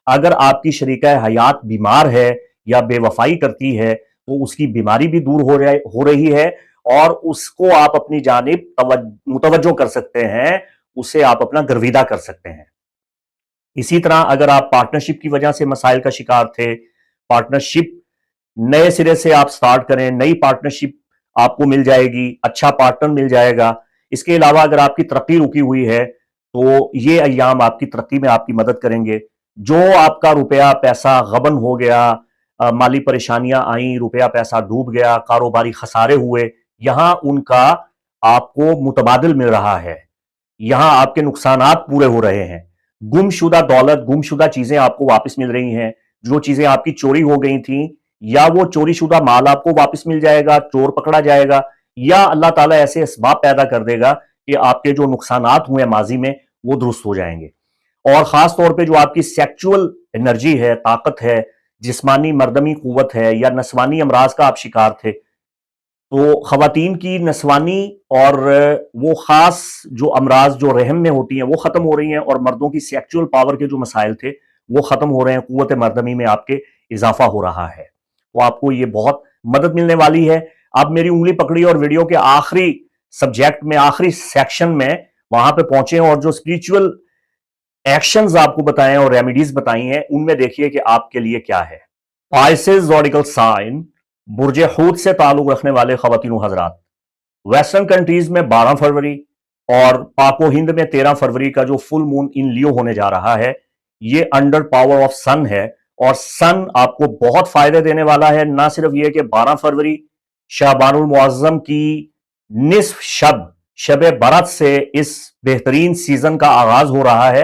अगर आपकी शरीका हयात बीमार है या बेवफाई करती है तो उसकी बीमारी भी दूर हो रही है और उसको आप अपनी जानिब मुतवज्जो कर सकते हैं, उसे आप अपना गर्विदा कर सकते हैं। इसी तरह अगर आप पार्टनरशिप की वजह से मसाइल का शिकार थे, पार्टनरशिप नए सिरे से आप स्टार्ट करें, नई पार्टनरशिप आपको मिल जाएगी, अच्छा पार्टनर मिल जाएगा। इसके अलावा अगर आपकी तरक्की रुकी हुई है तो ये अय्याम आपकी तरक्की में आपकी मदद करेंगे। जो आपका रुपया पैसा गबन हो गया, माली परेशानियां आई, रुपया पैसा डूब गया, कारोबारी खसारे हुए, यहां उनका आपको मुतबादिल मिल रहा है। यहां आपके नुकसानात पूरे हो रहे हैं। गुमशुदा दौलत, गुमशुदा चीजें आपको वापस मिल रही हैं। जो चीजें आपकी चोरी हो गई थी, या वो चोरी शुदा माल आपको वापस मिल जाएगा, चोर पकड़ा जाएगा, या अल्लाह ताला ऐसे असबाब पैदा कर देगा कि आपके जो नुकसानात हुए माजी में वो दुरुस्त हो जाएंगे। और खास तौर पे जो आपकी सेक्सुअल एनर्जी है, ताकत है, जिस्मानी मर्दमी कुव्वत है, या नस्वानी अमराज का आप शिकार थे, تو خواتین کی نسوانی اور وہ خاص جو امراض جو رحم میں ہوتی ہیں وہ ختم ہو رہی ہیں، اور مردوں کی سیکچول پاور کے جو مسائل تھے وہ ختم ہو رہے ہیں، قوت مردمی میں آپ کے اضافہ ہو رہا ہے، تو آپ کو یہ بہت مدد ملنے والی ہے۔ اب میری انگلی پکڑی اور ویڈیو کے آخری سبجیکٹ میں، آخری سیکشن میں وہاں پہ پہنچے ہیں، اور جو اسپریچول ایکشنز آپ کو بتائیں اور ریمیڈیز بتائی ہیں ان میں دیکھیے کہ آپ کے لیے کیا ہے۔ پائسز زوڈیکل سائن، برج حوت سے تعلق رکھنے والے خواتین و حضرات، ویسٹرن کنٹریز میں 12 فروری اور پاک و ہند میں 13 فروری کا جو فل مون ان لیو ہونے جا رہا ہے، یہ انڈر پاور آف سن ہے، اور سن آپ کو بہت فائدے دینے والا ہے۔ نہ صرف یہ کہ 12 فروری شعبان المعظم کی نصف شب برات سے اس بہترین سیزن کا آغاز ہو رہا ہے،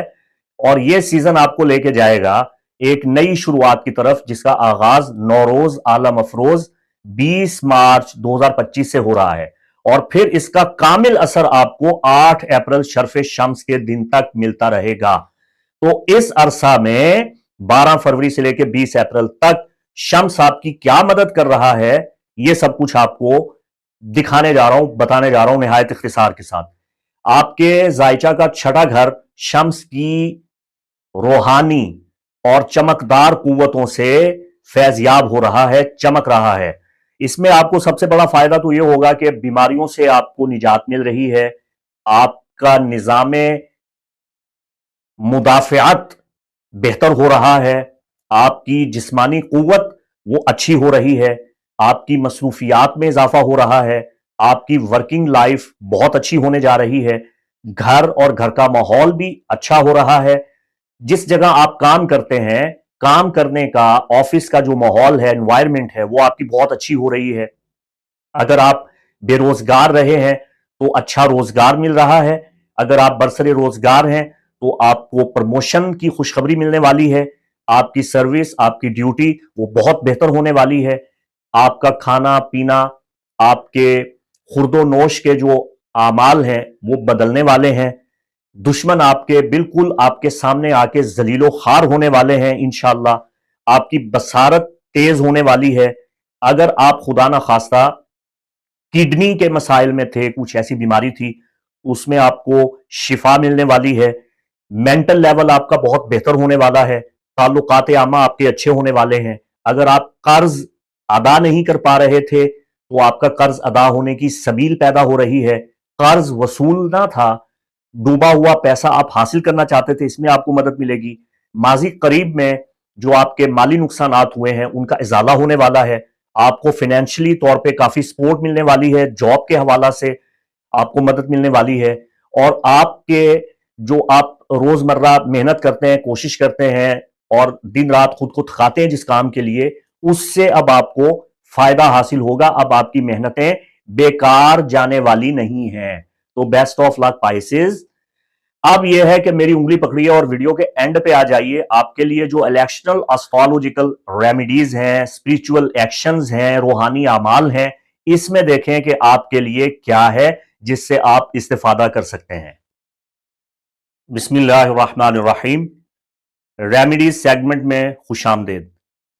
اور یہ سیزن آپ کو لے کے جائے گا ایک نئی شروعات کی طرف، جس کا آغاز نوروز عالم افروز 20 مارچ 2025 سے ہو رہا ہے، اور پھر اس کا کامل اثر آپ کو 8 اپریل شرف شمس کے دن تک ملتا رہے گا۔ تو اس عرصہ میں 12 فروری سے لے کے 20 اپریل تک شمس آپ کی کیا مدد کر رہا ہے، یہ سب کچھ آپ کو دکھانے جا رہا ہوں، بتانے جا رہا ہوں نہایت اختصار کے ساتھ۔ آپ کے زائچہ کا چھٹا گھر شمس کی روحانی اور چمکدار قوتوں سے فیضیاب ہو رہا ہے، چمک رہا ہے۔ اس میں آپ کو سب سے بڑا فائدہ تو یہ ہوگا کہ بیماریوں سے آپ کو نجات مل رہی ہے، آپ کا نظام مدافعت بہتر ہو رہا ہے، آپ کی جسمانی قوت وہ اچھی ہو رہی ہے، آپ کی مصروفیات میں اضافہ ہو رہا ہے، آپ کی ورکنگ لائف بہت اچھی ہونے جا رہی ہے، گھر اور گھر کا ماحول بھی اچھا ہو رہا ہے۔ جس جگہ آپ کام کرتے ہیں، کام کرنے کا آفس کا جو ماحول ہے، انوائرمنٹ ہے، وہ آپ کی بہت اچھی ہو رہی ہے۔ اگر آپ بے روزگار رہے ہیں تو اچھا روزگار مل رہا ہے، اگر آپ برسر روزگار ہیں تو آپ کو پروموشن کی خوشخبری ملنے والی ہے، آپ کی سروس، آپ کی ڈیوٹی وہ بہت بہتر ہونے والی ہے، آپ کا کھانا پینا، آپ کے خورد و نوش کے جو اعمال ہیں وہ بدلنے والے ہیں، دشمن آپ کے بالکل آپ کے سامنے آ کے ذلیل و خوار ہونے والے ہیں انشاءاللہ، آپ کی بصارت تیز ہونے والی ہے۔ اگر آپ خدا نہ خواستہ کڈنی کے مسائل میں تھے، کچھ ایسی بیماری تھی، اس میں آپ کو شفا ملنے والی ہے، مینٹل لیول آپ کا بہت بہتر ہونے والا ہے، تعلقات عامہ آپ کے اچھے ہونے والے ہیں۔ اگر آپ قرض ادا نہیں کر پا رہے تھے تو آپ کا قرض ادا ہونے کی سبیل پیدا ہو رہی ہے، قرض وصولنا تھا، ڈوبا ہوا پیسہ آپ حاصل کرنا چاہتے تھے، اس میں آپ کو مدد ملے گی۔ ماضی قریب میں جو آپ کے مالی نقصانات ہوئے ہیں ان کا ازالہ ہونے والا ہے، آپ کو فائنینشلی طور پہ کافی سپورٹ ملنے والی ہے، جاب کے حوالہ سے آپ کو مدد ملنے والی ہے، اور آپ کے جو آپ روزمرہ محنت کرتے ہیں، کوشش کرتے ہیں اور دن رات خود کو تھکاتے ہیں جس کام کے لیے، اس سے اب آپ کو فائدہ حاصل ہوگا، اب آپ کی محنتیں بیکار جانے والی نہیں ہیں۔ تو بیسٹ آف لک پائسز۔ اب یہ ہے کہ میری انگلی پکڑیے اور ویڈیو کے اینڈ پہ آ جائیے، آپ کے لیے جو الیکشنل اسٹرالوجیکل ریمیڈیز ہیں، اسپریچول ایکشنز ہیں، روحانی اعمال ہیں، اس میں دیکھیں کہ آپ کے لیے کیا ہے جس سے آپ استفادہ کر سکتے ہیں۔ بسم اللہ الرحمن الرحیم۔ ریمیڈیز سیگمنٹ میں خوش آمدید۔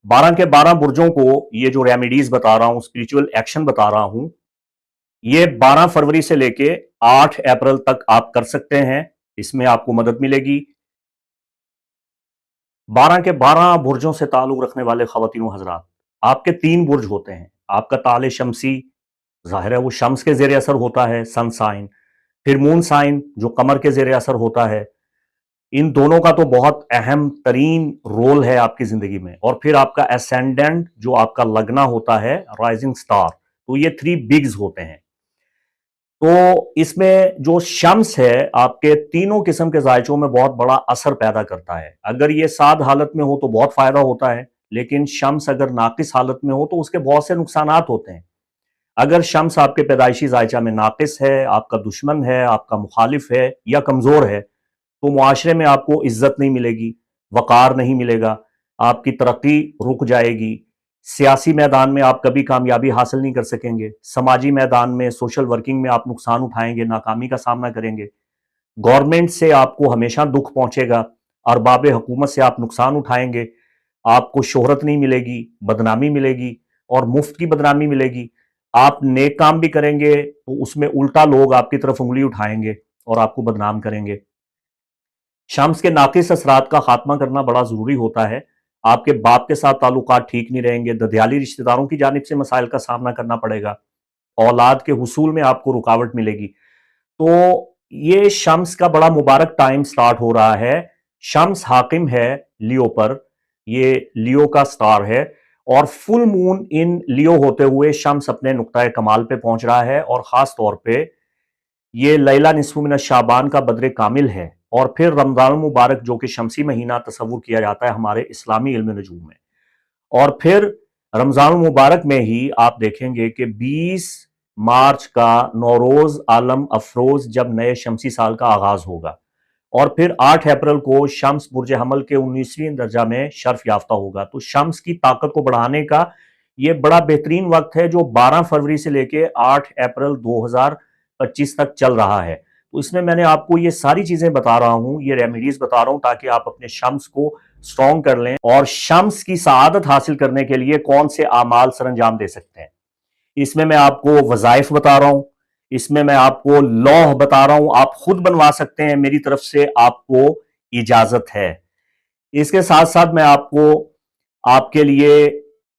12 کے 12 برجوں کو یہ جو ریمیڈیز بتا رہا ہوں، اسپریچول ایکشن بتا رہا ہوں، یہ 12 فروری سے لے کے 8 اپریل تک آپ کر سکتے ہیں، اس میں آپ کو مدد ملے گی۔ 12 کے 12 برجوں سے تعلق رکھنے والے خواتین و حضرات، آپ کے 3 برج ہوتے ہیں، آپ کا تال شمسی ظاہر ہے وہ شمس کے زیر اثر ہوتا ہے، سن سائن، پھر مون سائن جو قمر کے زیر اثر ہوتا ہے، ان دونوں کا تو بہت اہم ترین رول ہے آپ کی زندگی میں، اور پھر آپ کا اسینڈنٹ جو آپ کا لگنا ہوتا ہے، رائزنگ سٹار، تو یہ 3 بگز ہوتے ہیں۔ تو اس میں جو شمس ہے آپ کے تینوں قسم کے زائچوں میں بہت بڑا اثر پیدا کرتا ہے۔ اگر یہ ساد حالت میں ہو تو بہت فائدہ ہوتا ہے، لیکن شمس اگر ناقص حالت میں ہو تو اس کے بہت سے نقصانات ہوتے ہیں۔ اگر شمس آپ کے پیدائشی زائچہ میں ناقص ہے، آپ کا دشمن ہے، آپ کا مخالف ہے یا کمزور ہے، تو معاشرے میں آپ کو عزت نہیں ملے گی، وقار نہیں ملے گا، آپ کی ترقی رک جائے گی، سیاسی میدان میں آپ کبھی کامیابی حاصل نہیں کر سکیں گے، سماجی میدان میں، سوشل ورکنگ میں آپ نقصان اٹھائیں گے، ناکامی کا سامنا کریں گے، گورنمنٹ سے آپ کو ہمیشہ دکھ پہنچے گا، ارباب حکومت سے آپ نقصان اٹھائیں گے، آپ کو شہرت نہیں ملے گی، بدنامی ملے گی، اور مفت کی بدنامی ملے گی۔ آپ نیک کام بھی کریں گے تو اس میں الٹا لوگ آپ کی طرف انگلی اٹھائیں گے اور آپ کو بدنام کریں گے۔ شمس کے ناقص اثرات کا خاتمہ کرنا بڑا ضروری ہوتا ہے۔ آپ کے باپ کے ساتھ تعلقات ٹھیک نہیں رہیں گے، ددیالی رشتہ داروں کی جانب سے مسائل کا سامنا کرنا پڑے گا، اولاد کے حصول میں آپ کو رکاوٹ ملے گی۔ تو یہ شمس کا بڑا مبارک ٹائم سٹارٹ ہو رہا ہے۔ شمس حاکم ہے لیو پر، یہ لیو کا سٹار ہے، اور فل مون ان لیو ہوتے ہوئے شمس اپنے نقطہ کمال پہ پہنچ رہا ہے، اور خاص طور پہ یہ لیلہ نصف من شعبان کا بدر کامل ہے، اور پھر رمضان المبارک جو کہ شمسی مہینہ تصور کیا جاتا ہے ہمارے اسلامی علم نجوم میں، اور پھر رمضان المبارک میں ہی آپ دیکھیں گے کہ 20 مارچ کا نوروز عالم افروز جب نئے شمسی سال کا آغاز ہوگا، اور پھر 8 اپریل کو شمس برج حمل کے 19ویں درجہ میں شرف یافتہ ہوگا۔ تو شمس کی طاقت کو بڑھانے کا یہ بڑا بہترین وقت ہے جو 12 فروری سے لے کے 8 اپریل 2025 تک چل رہا ہے۔ تو اس میں نے آپ کو یہ ساری چیزیں بتا رہا ہوں، یہ ریمیڈیز بتا رہا ہوں تاکہ آپ اپنے شمس کو سٹرونگ کر لیں، اور شمس کی سعادت حاصل کرنے کے لیے کون سے اعمال سر انجام دے سکتے ہیں۔ اس میں آپ کو وظائف بتا رہا ہوں، اس میں آپ کو لوح بتا رہا ہوں، آپ خود بنوا سکتے ہیں، میری طرف سے آپ کو اجازت ہے۔ اس کے ساتھ ساتھ میں آپ کو آپ کے لیے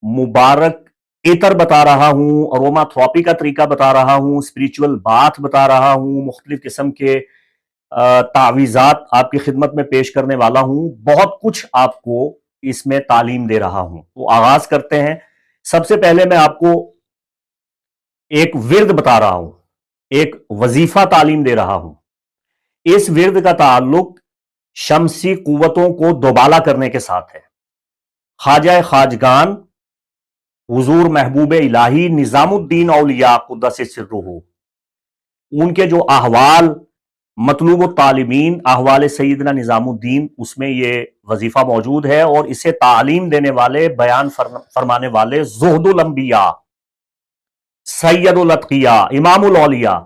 مبارک عطر بتا رہا ہوں، اروما تھراپی کا طریقہ بتا رہا ہوں، اسپریچول بات بتا رہا ہوں، مختلف قسم کے تعویذات آپ کی خدمت میں پیش کرنے والا ہوں، بہت کچھ آپ کو اس میں تعلیم دے رہا ہوں۔ تو آغاز کرتے ہیں۔ سب سے پہلے میں آپ کو ایک ورد بتا رہا ہوں، ایک وظیفہ تعلیم دے رہا ہوں۔ اس ورد کا تعلق شمسی قوتوں کو دوبالا کرنے کے ساتھ ہے۔ خواجہ خواجگان حضور محبوب الہی نظام الدین اولیاء قدس سرہ، ان کے جو احوال مطلوب الطالبین احوال سیدنا نظام الدین، اس میں یہ وظیفہ موجود ہے، اور اسے تعلیم دینے والے، بیان فرمانے والے زہد الانبیاء، سید الاتقیاء، امام الاولیاء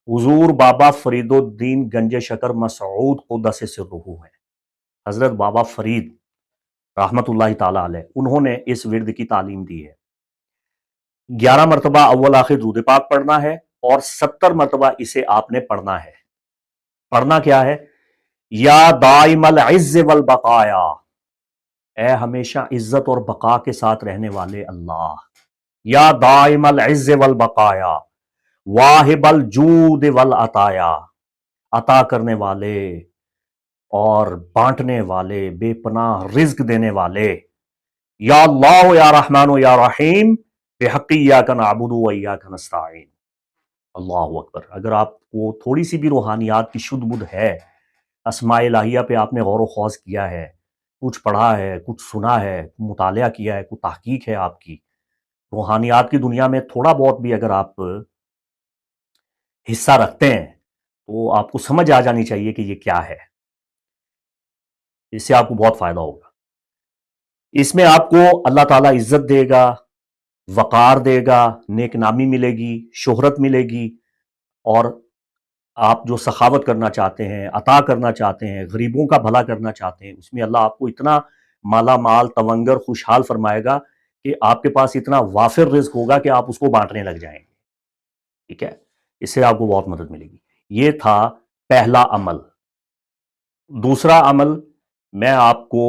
حضور بابا فرید الدین گنج شکر مسعود قدس سرہ ہیں۔ حضرت بابا فرید رحمت اللہ تعالی علیہ، انہوں نے اس ورد کی تعلیم دی ہے۔ 11 مرتبہ اول آخر درود پاک پڑھنا ہے، اور 70 مرتبہ اسے آپ نے پڑھنا ہے۔ پڑھنا کیا ہے؟ یا دائم العز والبقایا، اے ہمیشہ عزت اور بقا کے ساتھ رہنے والے اللہ، یا دائم العز والبقایا، واہب الجود والعطایا، عطا کرنے والے اور بانٹنے والے، بے پناہ رزق دینے والے، یا اللہ یا رحمان یا رحیم، بحق ایاک نعبد و ایاک نستعین۔ اللہ اکبر۔ اگر آپ کو تھوڑی سی بھی روحانیات کی شدھ بدھ ہے، اسماء الہیہ پہ آپ نے غور و خوض کیا ہے، کچھ پڑھا ہے، کچھ سنا ہے، مطالعہ کیا ہے، کچھ تحقیق ہے آپ کی، روحانیات کی دنیا میں تھوڑا بہت بھی اگر آپ حصہ رکھتے ہیں تو آپ کو سمجھ آ جانی چاہیے کہ یہ کیا ہے۔ اس سے آپ کو بہت فائدہ ہوگا۔ اس میں آپ کو اللہ تعالیٰ عزت دے گا، وقار دے گا، نیک نامی ملے گی، شہرت ملے گی، اور آپ جو سخاوت کرنا چاہتے ہیں، عطا کرنا چاہتے ہیں، غریبوں کا بھلا کرنا چاہتے ہیں، اس میں اللہ آپ کو اتنا مالا مال تونگر خوشحال فرمائے گا کہ آپ کے پاس اتنا وافر رزق ہوگا کہ آپ اس کو بانٹنے لگ جائیں گے۔ ٹھیک ہے، اس سے آپ کو بہت مدد ملے گی۔ یہ تھا پہلا عمل۔ دوسرا عمل میں آپ کو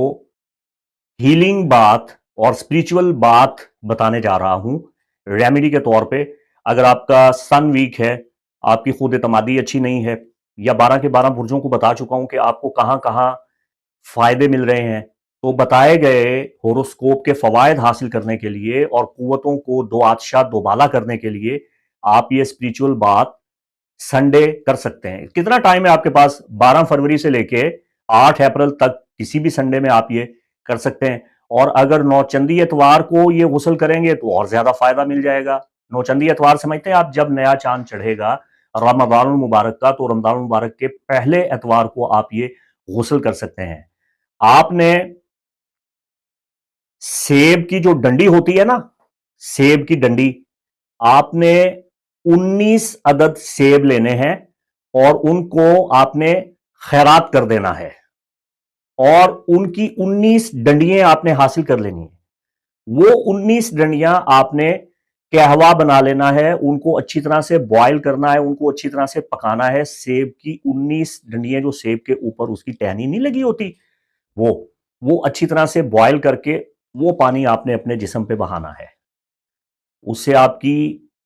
ہیلنگ بات اور اسپریچول بات بتانے جا رہا ہوں ریمیڈی کے طور پہ۔ اگر آپ کا سن ویک ہے، آپ کی خود اعتمادی اچھی نہیں ہے، یا 12 کے 12 برجوں کو بتا چکا ہوں کہ آپ کو کہاں کہاں فائدے مل رہے ہیں، تو بتائے گئے ہوروسکوپ کے فوائد حاصل کرنے کے لیے اور قوتوں کو دو آتشاہ دوبالا کرنے کے لیے آپ یہ اسپریچول بات سنڈے کر سکتے ہیں۔ کتنا ٹائم ہے آپ کے پاس؟ 12 فروری سے لے کے 8 اپریل تک کسی بھی سنڈے میں آپ یہ کر سکتے ہیں، اور اگر نوچندی اتوار کو یہ غسل کریں گے تو اور زیادہ فائدہ مل جائے گا۔ نوچندی اتوار سمجھتے ہیں آپ؟ جب نیا چاند چڑھے گا رمضان المبارک کا، تو رمضان المبارک کے پہلے اتوار کو آپ یہ غسل کر سکتے ہیں۔ آپ نے سیب کی جو ڈنڈی ہوتی ہے نا، سیب کی ڈنڈی، آپ نے 19 عدد سیب لینے ہیں، اور ان کو آپ نے خیرات کر دینا ہے، اور ان کی 19 ڈنڈیاں آپ نے حاصل کر لینی ہیں۔ وہ 19 ڈنڈیاں آپ نے कहवा बना लेना है, उनको अच्छी तरह से बॉयल करना है, उनको अच्छी तरह से पकाना है। सेब की 19 डंडियां जो सेब के ऊपर उसकी टहनी नहीं लगी होती, वो अच्छी तरह से बॉयल करके वो पानी आपने अपने जिस्म पे बहाना है। उससे आपकी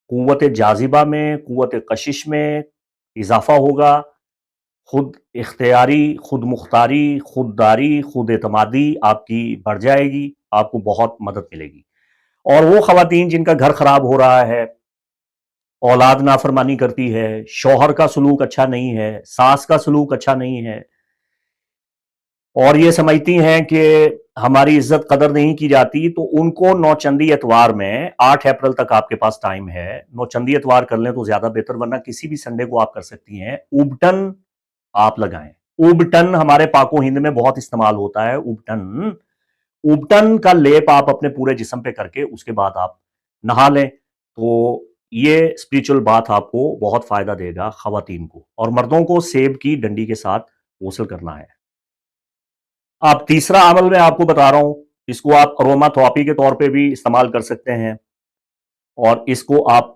कुव्वत जाजिबा में, कुव्वत कशिश में इजाफा होगा। खुद इख्तियारी, खुद मुख्तारी, खुददारी, खुद एतमादी आपकी बढ़ जाएगी, आपको बहुत मदद मिलेगी। और वो खवातीन जिनका घर खराब हो रहा है, औलाद नाफरमानी करती है, शौहर का सलूक अच्छा नहीं है, सास का सलूक अच्छा नहीं है, और ये समझती हैं कि हमारी इज्जत कदर नहीं की जाती, तो उनको नौचंदी एतवार में 8 अप्रैल तक आपके पास टाइम है। नौचंदी एतवार कर लें तो ज्यादा बेहतर, वरना किसी भी संडे को आप कर सकती हैं। उबटन आप लगाएं। उबटन हमारे पाको हिंद में बहुत इस्तेमाल होता है। उबटन, उबटन का लेप आप अपने पूरे जिस्म पे करके उसके बाद आप नहा लें, तो ये स्पिरिचुअल बात आपको बहुत फायदा देगा खवातीन को। और मर्दों को सेब की डंडी के साथ गौसल करना है। अब तीसरा अमल मैं आपको बता रहा हूं, इसको आप अरोमा थेरेपी के तौर पे भी इस्तेमाल कर सकते हैं, और इसको आप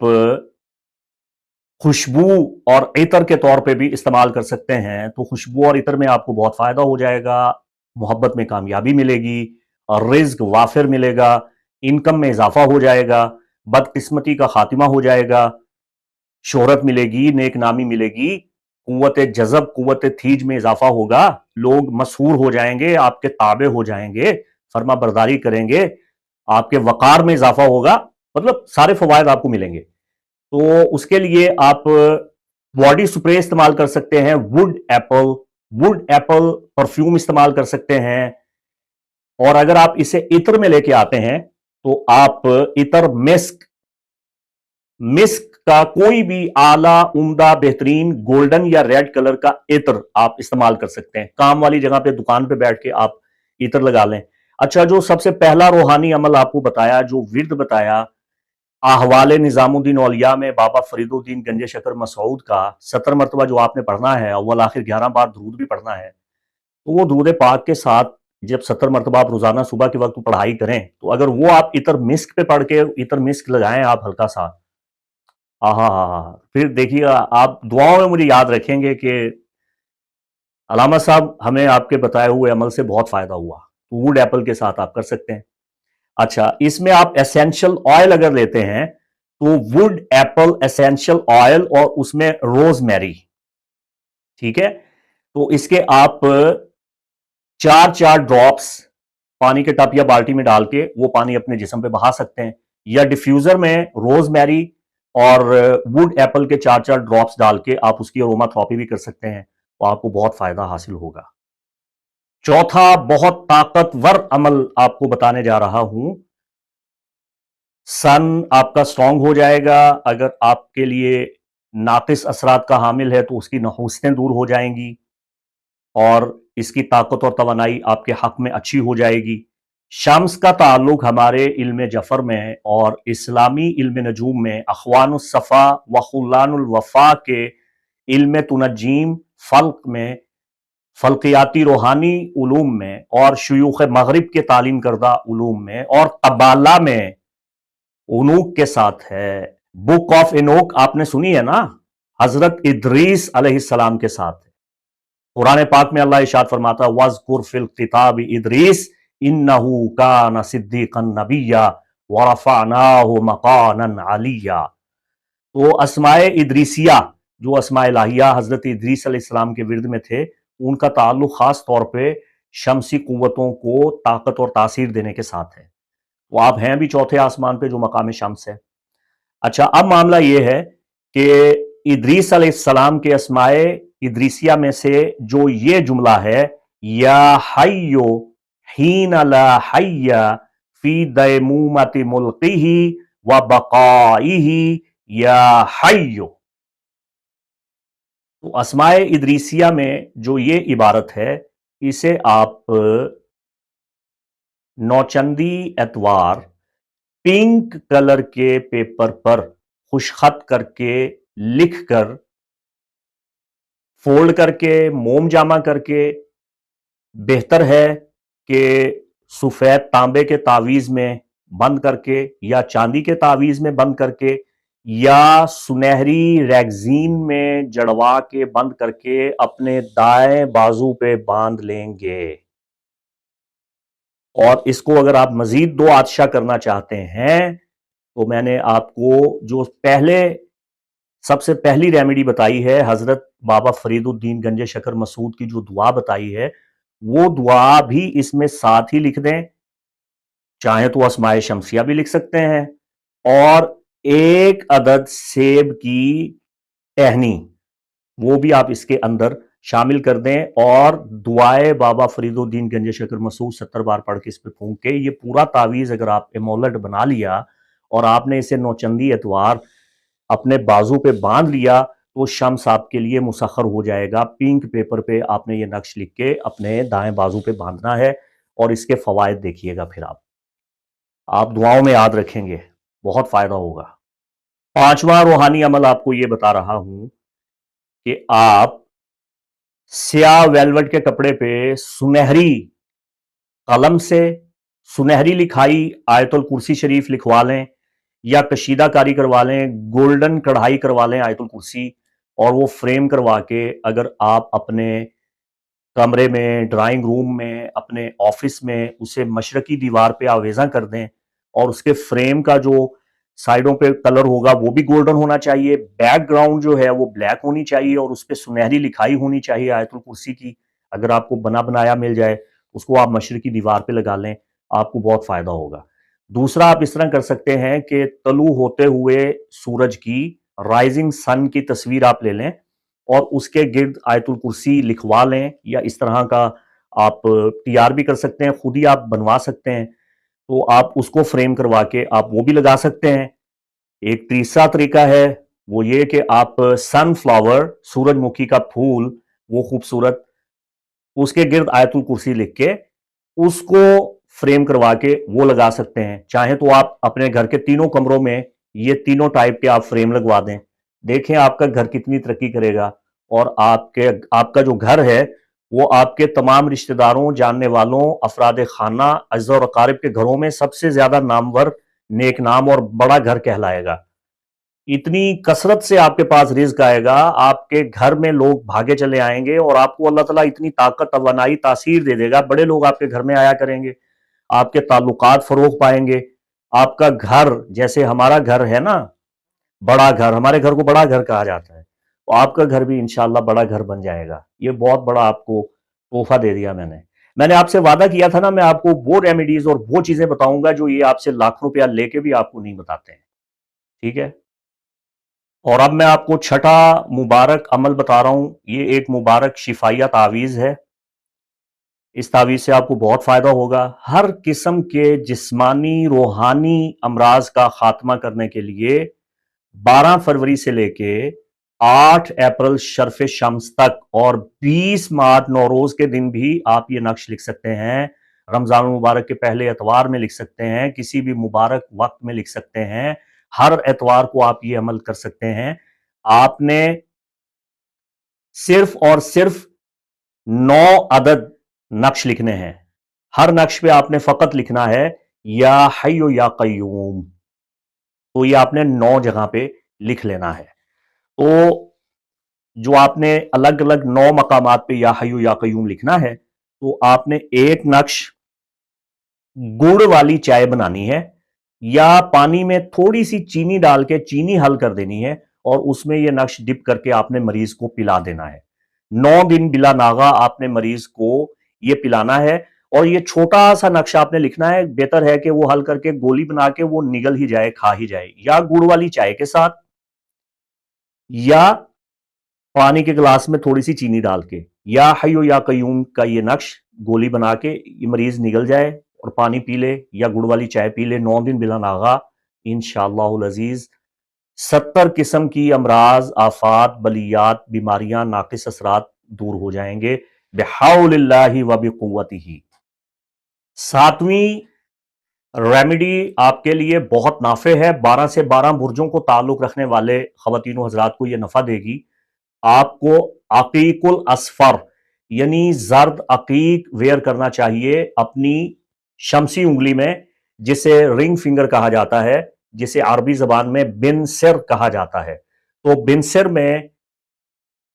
खुशबू और इतर के तौर पे भी इस्तेमाल कर सकते हैं। तो खुशबू और इतर में आपको बहुत फायदा हो जाएगा, मोहब्बत में कामयाबी मिलेगी, और रिज्क वाफिर मिलेगा, इनकम में इजाफा हो जाएगा, बदकिस्मती का खात्मा हो जाएगा, शोहरत मिलेगी, नेक नामी मिलेगी, कुव्वत जज़ब, कुव्वत थीज में इजाफा होगा, लोग मशहूर हो जाएंगे, आपके ताबे हो जाएंगे, फर्मा बरदारी करेंगे, आपके वकार में इजाफा होगा, मतलब सारे फवायद आपको मिलेंगे। तो उसके लिए आप बॉडी स्प्रे इस्तेमाल कर सकते हैं, वुड एप्पल परफ्यूम इस्तेमाल कर सकते हैं। और अगर आप इसे इत्र में लेके आते हैं तो आप इतर मिस्क, मिस्क का कोई भी आला उम्दा बेहतरीन गोल्डन या रेड कलर का इत्र आप इस्तेमाल कर सकते हैं। काम वाली जगह पे दुकान पे बैठ के आप इत्र लगा लें। अच्छा, जो सबसे पहला रूहानी अमल आपको बताया, जो विर्द बताया, अहवाले निजामुद्दीन औलिया में बाबा फरीदुद्दीन गंजे शकर मसऊद का 70 मरतबा जो आपने पढ़ना है, अव्वल आखिर 11 बार दरूद भी पढ़ना है। तो वो दरूद पाक के साथ जब 70 मरतबा आप रोजाना सुबह के वक्त पढ़ाई करें, तो अगर वो आप इतर मिस्क पे पढ़ के इतर मिस्क लगाएं आप हल्का सा, आहा हा हा, फिर देखिएगा आप दुआओं में मुझे याद रखेंगे कि अलामा साहब हमें आपके बताए हुए अमल से बहुत फायदा हुआ। तो वुड एप्पल के साथ आप कर सकते हैं। अच्छा, इसमें आप एसेंशियल ऑयल अगर लेते हैं तो वुड एप्पल एसेंशियल ऑयल और उसमें रोजमेरी, ठीक है। तो इसके आप 4 ड्रॉप्स पानी के टब या बाल्टी में डाल के वो पानी अपने जिस्म पे बहा सकते हैं, या डिफ्यूजर में रोजमेरी और वुड एप्पल के 4 ड्रॉप्स डाल के आप उसकी अरोमा थेरेपी भी कर सकते हैं, तो आपको बहुत फायदा हासिल होगा। चौथा बहुत ताकतवर अमल आपको बताने जा रहा हूं। सन आपका स्ट्रांग हो जाएगा। अगर आपके लिए नाकिस असरात का हामिल है तो उसकी नहुस्तें दूर हो जाएंगी, और इसकी ताकत और तवानाई आपके हक में अच्छी हो जाएगी। शम्स का ताल्लुक हमारे इल्म जफर में और इस्लामी इल्म नजूम में अखवानुस सफ़ा व खुलानुल वफ़ा के इल्म तुनजीम फल्क में, फल्कियाती रूहानी उलूम में, और शुयूख मगरिब के तालीम करदा उलूम में, और कबाला में उनूक के साथ है। बुक ऑफ इनोक आपने सुनी है ना, हजरत इदरीस अलैहिस्सलाम के साथ है। कुरान पाक में अल्लाह इरशाद फरमाता है, वज़कुर फिल किताब इदरीस इन्नहु कान सिद्दीक़न नबिय्या व रफ़अनाहु मकानन अलिय्या। तो अस्माए इदरीसिया, जो अस्माए इलाहिया हजरत इदरीस अलैहिस्सलाम के विर्द में थे, उनका ताल्लुक खास तौर पे शमसी कुव्वतों को ताकत और तासीर देने के साथ है। वो आप हैं भी चौथे आसमान पे जो मकाम शम्स है। अच्छा, अब मामला ये है कि इदरीस अलैहिस्सलाम के अस्माए इदरीसिया में से जो ये जुमला है, या हय्यो हीन ला हय्या फी दैमूमति मुल्किही व बकाइही या हय्यो। तो अस्माए इदरीसिया में जो ये इबारत है, इसे आप नौचंदी एतवार पिंक कलर के पेपर पर खुशखत करके लिख कर, फोल्ड करके, मोम जामा करके, बेहतर है कि सफेद तांबे के तावीज में बंद करके या चांदी के तावीज में बंद करके या सुनहरी रैगजीन में जड़वा के बंद करके अपने दाएं बाजू पे बांध लेंगे। और इसको अगर आप मजीद 2 आतशा करना चाहते हैं तो मैंने आपको जो सबसे पहली रेमेडी बताई है, हजरत बाबा फरीदुद्दीन गंज शकर मसूद की जो दुआ बताई है, वो दुआ भी इसमें साथ ही लिख दें। चाहे तो अस्माए शमसिया भी लिख सकते हैं, और 1 अदद सेब की टहनी वो भी आप इसके अंदर शामिल कर दें, और दुआए बाबा फरीदुद्दीन गंज शकर मसूद 70 बार पढ़ के इस पे फूंक के ये पूरा तावीज अगर आप एमोलेट बना लिया और आपने इसे नौचंदी एतवार अपने बाजू पे बांध लिया तो शम्स आपके लिए मुसख्खर हो जाएगा। पिंक पेपर पे आपने ये नक्श लिख के अपने दाएं बाजू पे बांधना है, और इसके फवायद देखिएगा। फिर आप दुआओं में याद रखेंगे, बहुत फायदा होगा। 5वां रूहानी अमल आपको ये बता रहा हूं कि आप स्याह वेलवेट के कपड़े पे सुनहरी कलम से सुनहरी लिखाई आयतुल कुर्सी शरीफ लिखवा लें, या कशीदाकारी करवा लें, गोल्डन कढ़ाई करवा लें आयतुल कुर्सी, और वो फ्रेम करवा के अगर आप अपने कमरे में, ड्राइंग रूम में, अपने ऑफिस में उसे मशरकी दीवार पे आवेजा कर दें, और उसके फ्रेम का जो साइडों पे कलर होगा वो भी गोल्डन होना चाहिए, बैकग्राउंड जो है वो ब्लैक होनी चाहिए, और उस पर सुनहरी लिखाई होनी चाहिए आयतुल कुर्सी की। अगर आपको बना बनाया मिल जाए उसको आप मशरकी दीवार पे लगा लें, आपको बहुत फायदा होगा। दूसरा, आप इस तरह कर सकते हैं कि तलू होते हुए सूरज की, राइजिंग सन की तस्वीर आप ले लें और उसके गिर्द आयतुल कुर्सी लिखवा लें, या इस तरह का आप तैयार भी कर सकते हैं, खुद ही आप बनवा सकते हैं, तो आप उसको फ्रेम करवा के आप वो भी लगा सकते हैं। एक तीसरा तरीका है वो ये कि आप सनफ्लावर, सूरजमुखी का फूल, वो खूबसूरत, उसके गिर्द आयतुल कुर्सी लिख के उसको फ्रेम करवा के वो लगा सकते हैं। चाहे तो आप अपने घर के तीनों कमरों में ये तीनों टाइप के आप फ्रेम लगवा दें, देखें आपका घर कितनी तरक्की करेगा, और आपका जो घर है वो आपके तमाम रिश्तेदारों, जानने वालों, अफराद खाना, अज़्ज़ा और अकारिब के घरों में सबसे ज्यादा नामवर, नेक नाम और बड़ा घर कहलाएगा। इतनी कसरत से आपके पास रिज्क आएगा, आपके घर में लोग भागे चले आएंगे, और आपको अल्लाह ताला इतनी ताकत, तवानाई, तासीर दे देगा, बड़े लोग आपके घर में आया करेंगे, आपके ताल्लुकात फरोग पाएंगे। आपका घर, जैसे हमारा घर है ना, बड़ा घर, हमारे घर को बड़ा घर कहा जाता है, तो आपका घर भी इंशाल्लाह बड़ा घर बन जाएगा। ये बहुत बड़ा आपको तोहफा दे दिया मैंने आपसे वादा किया था ना, मैं आपको वो रेमेडीज और वो चीजें बताऊंगा जो ये आपसे लाखों रुपया लेके भी आपको नहीं बताते हैं। ठीक है, और अब मैं आपको छठा मुबारक अमल बता रहा हूं। ये एक मुबारक शिफाइया तावीज़ है। इस तावीज़ से आपको बहुत फ़ायदा होगा। हर किस्म के जिस्मानी, रूहानी अमराज का खात्मा करने के लिए 12 फरवरी से लेके 8 अप्रैल शर्फ शम्स तक और 20 मार्च नौरोज के दिन भी आप ये नक्श लिख सकते हैं। रमज़ान मुबारक के पहले एतवार में लिख सकते हैं, किसी भी मुबारक वक्त में लिख सकते हैं, हर एतवार को आप ये अमल कर सकते हैं। आपने सिर्फ और सिर्फ 9 अदद नक्श लिखने हैं। हर नक्श पे आपने फकत लिखना है या हय्यु या कय्यूम, तो ये आपने 9 जगह पे लिख लेना है। तो जो आपने अलग अलग 9 मकामात पे या हय्यु या कय्यूम लिखना है, तो आपने एक नक्श गुड़ वाली चाय बनानी है, या पानी में थोड़ी सी चीनी डाल के चीनी हल कर देनी है, और उसमें यह नक्श डिप करके आपने मरीज को पिला देना है। 9 दिन बिला नागा आपने मरीज को यह पिलाना है, और ये छोटा सा नक्शा आपने लिखना है। बेहतर है कि वो हल करके गोली बना के वो निगल ही जाए, खा ही जाए, या गुड़ वाली चाय के साथ, या पानी के गिलास में थोड़ी सी चीनी डाल के, या हय्यु या कय्यूम का ये नक्श गोली बना के ये मरीज निगल जाए और पानी पी ले या गुड़ वाली चाय पी ले 9 दिन बिला नागा, इंशाअल्लाहुल अजीज 70 किस्म की अमराज, आफात, बलियात, बीमारियां, नाकिस असरात दूर हो जाएंगे बिहौलिल्लाहि व बिकुव्वतिही। 7वीं रेमेडी आपके लिए बहुत नाफे है। 12 से 12 बुर्जों को ताल्लुक रखने वाले खवातीन हजरात को यह नफा देगी। आपको अकीकुल असफर यानी जर्द अकीक वेयर करना चाहिए अपनी शमसी उंगली में, जिसे रिंग फिंगर कहा जाता है, जिसे अरबी जबान में बिन सिर कहा जाता है। तो बिन सिर में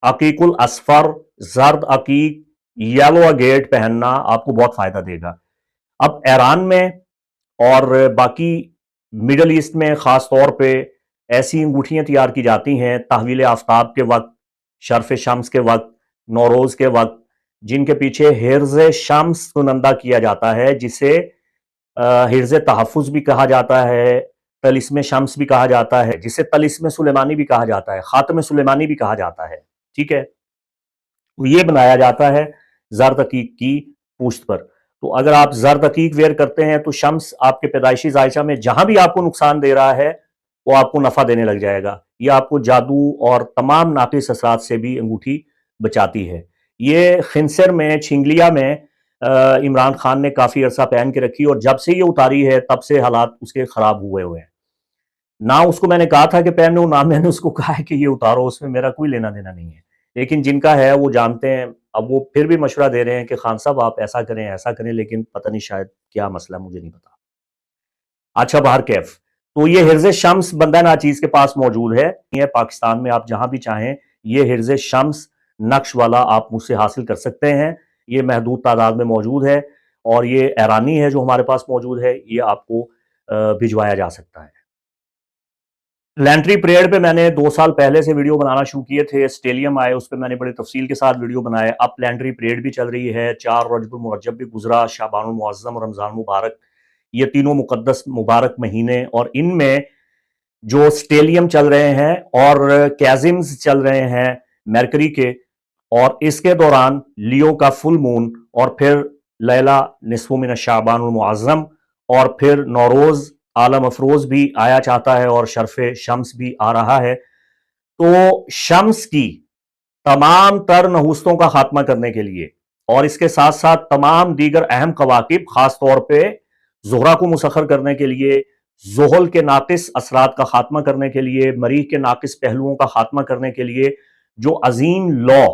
अकीकुल असफर, जर्द अकीक, येलो अगेट पहनना आपको बहुत फायदा देगा। अब ईरान में और बाकी मिडल ईस्ट में खास तौर पे ऐसी अंगूठियां तैयार की जाती हैं तहवील आफ्ताब के वक्त, शर्फ शम्स के वक्त, नौरोज के वक्त, जिनके पीछे हिर्ज शम्स सुनंदा किया जाता है, जिसे हिर्ज तहफ़ुज़ भी कहा जाता है, तलिस्म शम्स भी कहा जाता है, जिसे तलिस्म सुलेमानी भी कहा जाता है, खातम सुलेमानी भी कहा जाता है। ठीक है, तो ये बनाया जाता है जर्द अकीक की पूश्त पर। तो अगर आप जर्द अकीक वेयर करते हैं तो शम्स आपके पैदाइशी जायचा में जहां भी आपको नुकसान दे रहा है वो आपको नफा देने लग जाएगा। ये आपको जादू और तमाम नाकिस असरात से भी अंगूठी बचाती है। ये खिंसर में, छिंगलिया में इमरान खान ने काफी अरसा पहन के रखी और जब से ये उतारी है तब से हालात उसके खराब हुए हुए हैं। ना उसको मैंने कहा था कि पहनो, ना मैंने उसको कहा है कि ये उतारो, उसमें मेरा कोई लेना देना नहीं है। लेकिन जिनका है वो जानते हैं। अब वो फिर भी मशवरा दे रहे हैं कि खान साहब आप ऐसा करें ऐसा करें, लेकिन पता नहीं शायद क्या मसला, मुझे नहीं पता। अच्छा बाहर कैफ, तो ये हिर्ज शम्स बंदा नाचीज के पास मौजूद है। ये पाकिस्तान में आप जहां भी चाहें ये हिर्ज शम्स नक्श वाला आप मुझसे हासिल कर सकते हैं। ये महदूद तादाद में मौजूद है और ये ईरानी है जो हमारे पास मौजूद है, ये आपको भिजवाया जा सकता है। लैंट्री परेड पे मैंने 2 साल पहले से वीडियो बनाना शुरू किए थे। स्टेडियम आए, उस पर मैंने बड़ी तफसील के साथ वीडियो बनाए। अब लैंट्री परेड भी चल रही है, 4 रजबुल मुरज्जब भी गुजरा, शाबानुल मुअज्जम और रमजान मुबारक, ये तीनों मुकद्दस मुबारक महीने, और इनमें जो स्टेडियम चल रहे हैं और कैजिम्स चल रहे हैं मरकरी के, और इसके दौरान लियो का फुल मून, और फिर लैला निस्फु मिन शाबानुल मुअज्जम, और फिर नौरोज आलम अफरोज भी आया चाहता है और शर्फ शम्स भी आ रहा है। तो शम्स की तमाम तर नहुस्तों का खात्मा करने के लिए और इसके साथ साथ तमाम दीगर अहम कवाकिब, खास तौर पे ज़ोहरा को मुसखर करने के लिए, ज़ोहल के नाकिस असरात का खात्मा करने के लिए, मरीख के नाकिस पहलुओं का खात्मा करने के लिए जो अजीम लॉ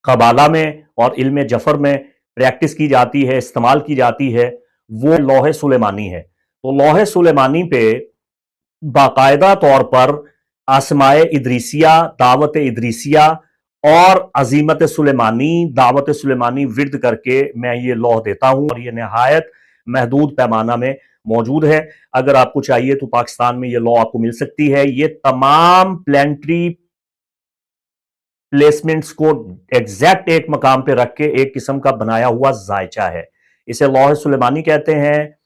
कबाला में और इल्म जफर में प्रैक्टिस की जाती है, इस्तेमाल की जाती है, वो लौह सुलेमानी है। तो लौह सुलेमानी पे बाकायदा तौर पर आसमाए इदरीसिया, दावत इदरीसिया और अजीमत सुलेमानी, दावत सुलेमानी विर्द करके मैं ये लौह देता हूं और ये नहायत महदूद पैमाना में मौजूद है। अगर आपको चाहिए तो पाकिस्तान में ये लॉ आपको मिल सकती है। ये तमाम प्लेंट्री प्लेसमेंट्स को एग्जैक्ट एक मकाम पे रख के एक किस्म का बनाया हुआ जायचा है। इसे लौह सुलेमानी कहते हैं,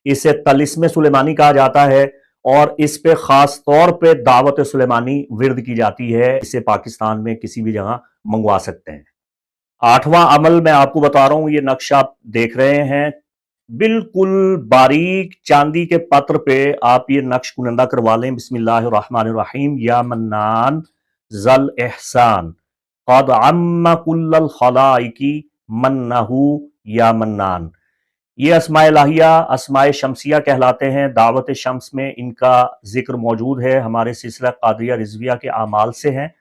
इसे तलिस्म सुलेमानी कहा जाता है और इस पे खास तौर पे दावत सुलेमानी विर्द की जाती है। इसे पाकिस्तान में किसी भी जगह मंगवा सकते हैं। 8वां अमल मैं आपको बता रहा हूं, ये नक्शा आप देख रहे हैं, बिल्कुल बारीक चांदी के पत्र पे आप ये नक्श कुनंदा करवा लें। बिस्मिल्लाहिर्रहमानिर्रहीम, या मन्नान जल एहसान कद अम्मा कुल्लल खलाइकी मन्नहु या मन्नान। ये अस्माए लाहिया, अस्माए शमसिया कहलाते हैं। दावत शम्स में इनका जिक्र मौजूद है, हमारे सिलसिला कादरिया रिजविया के आमाल से हैं।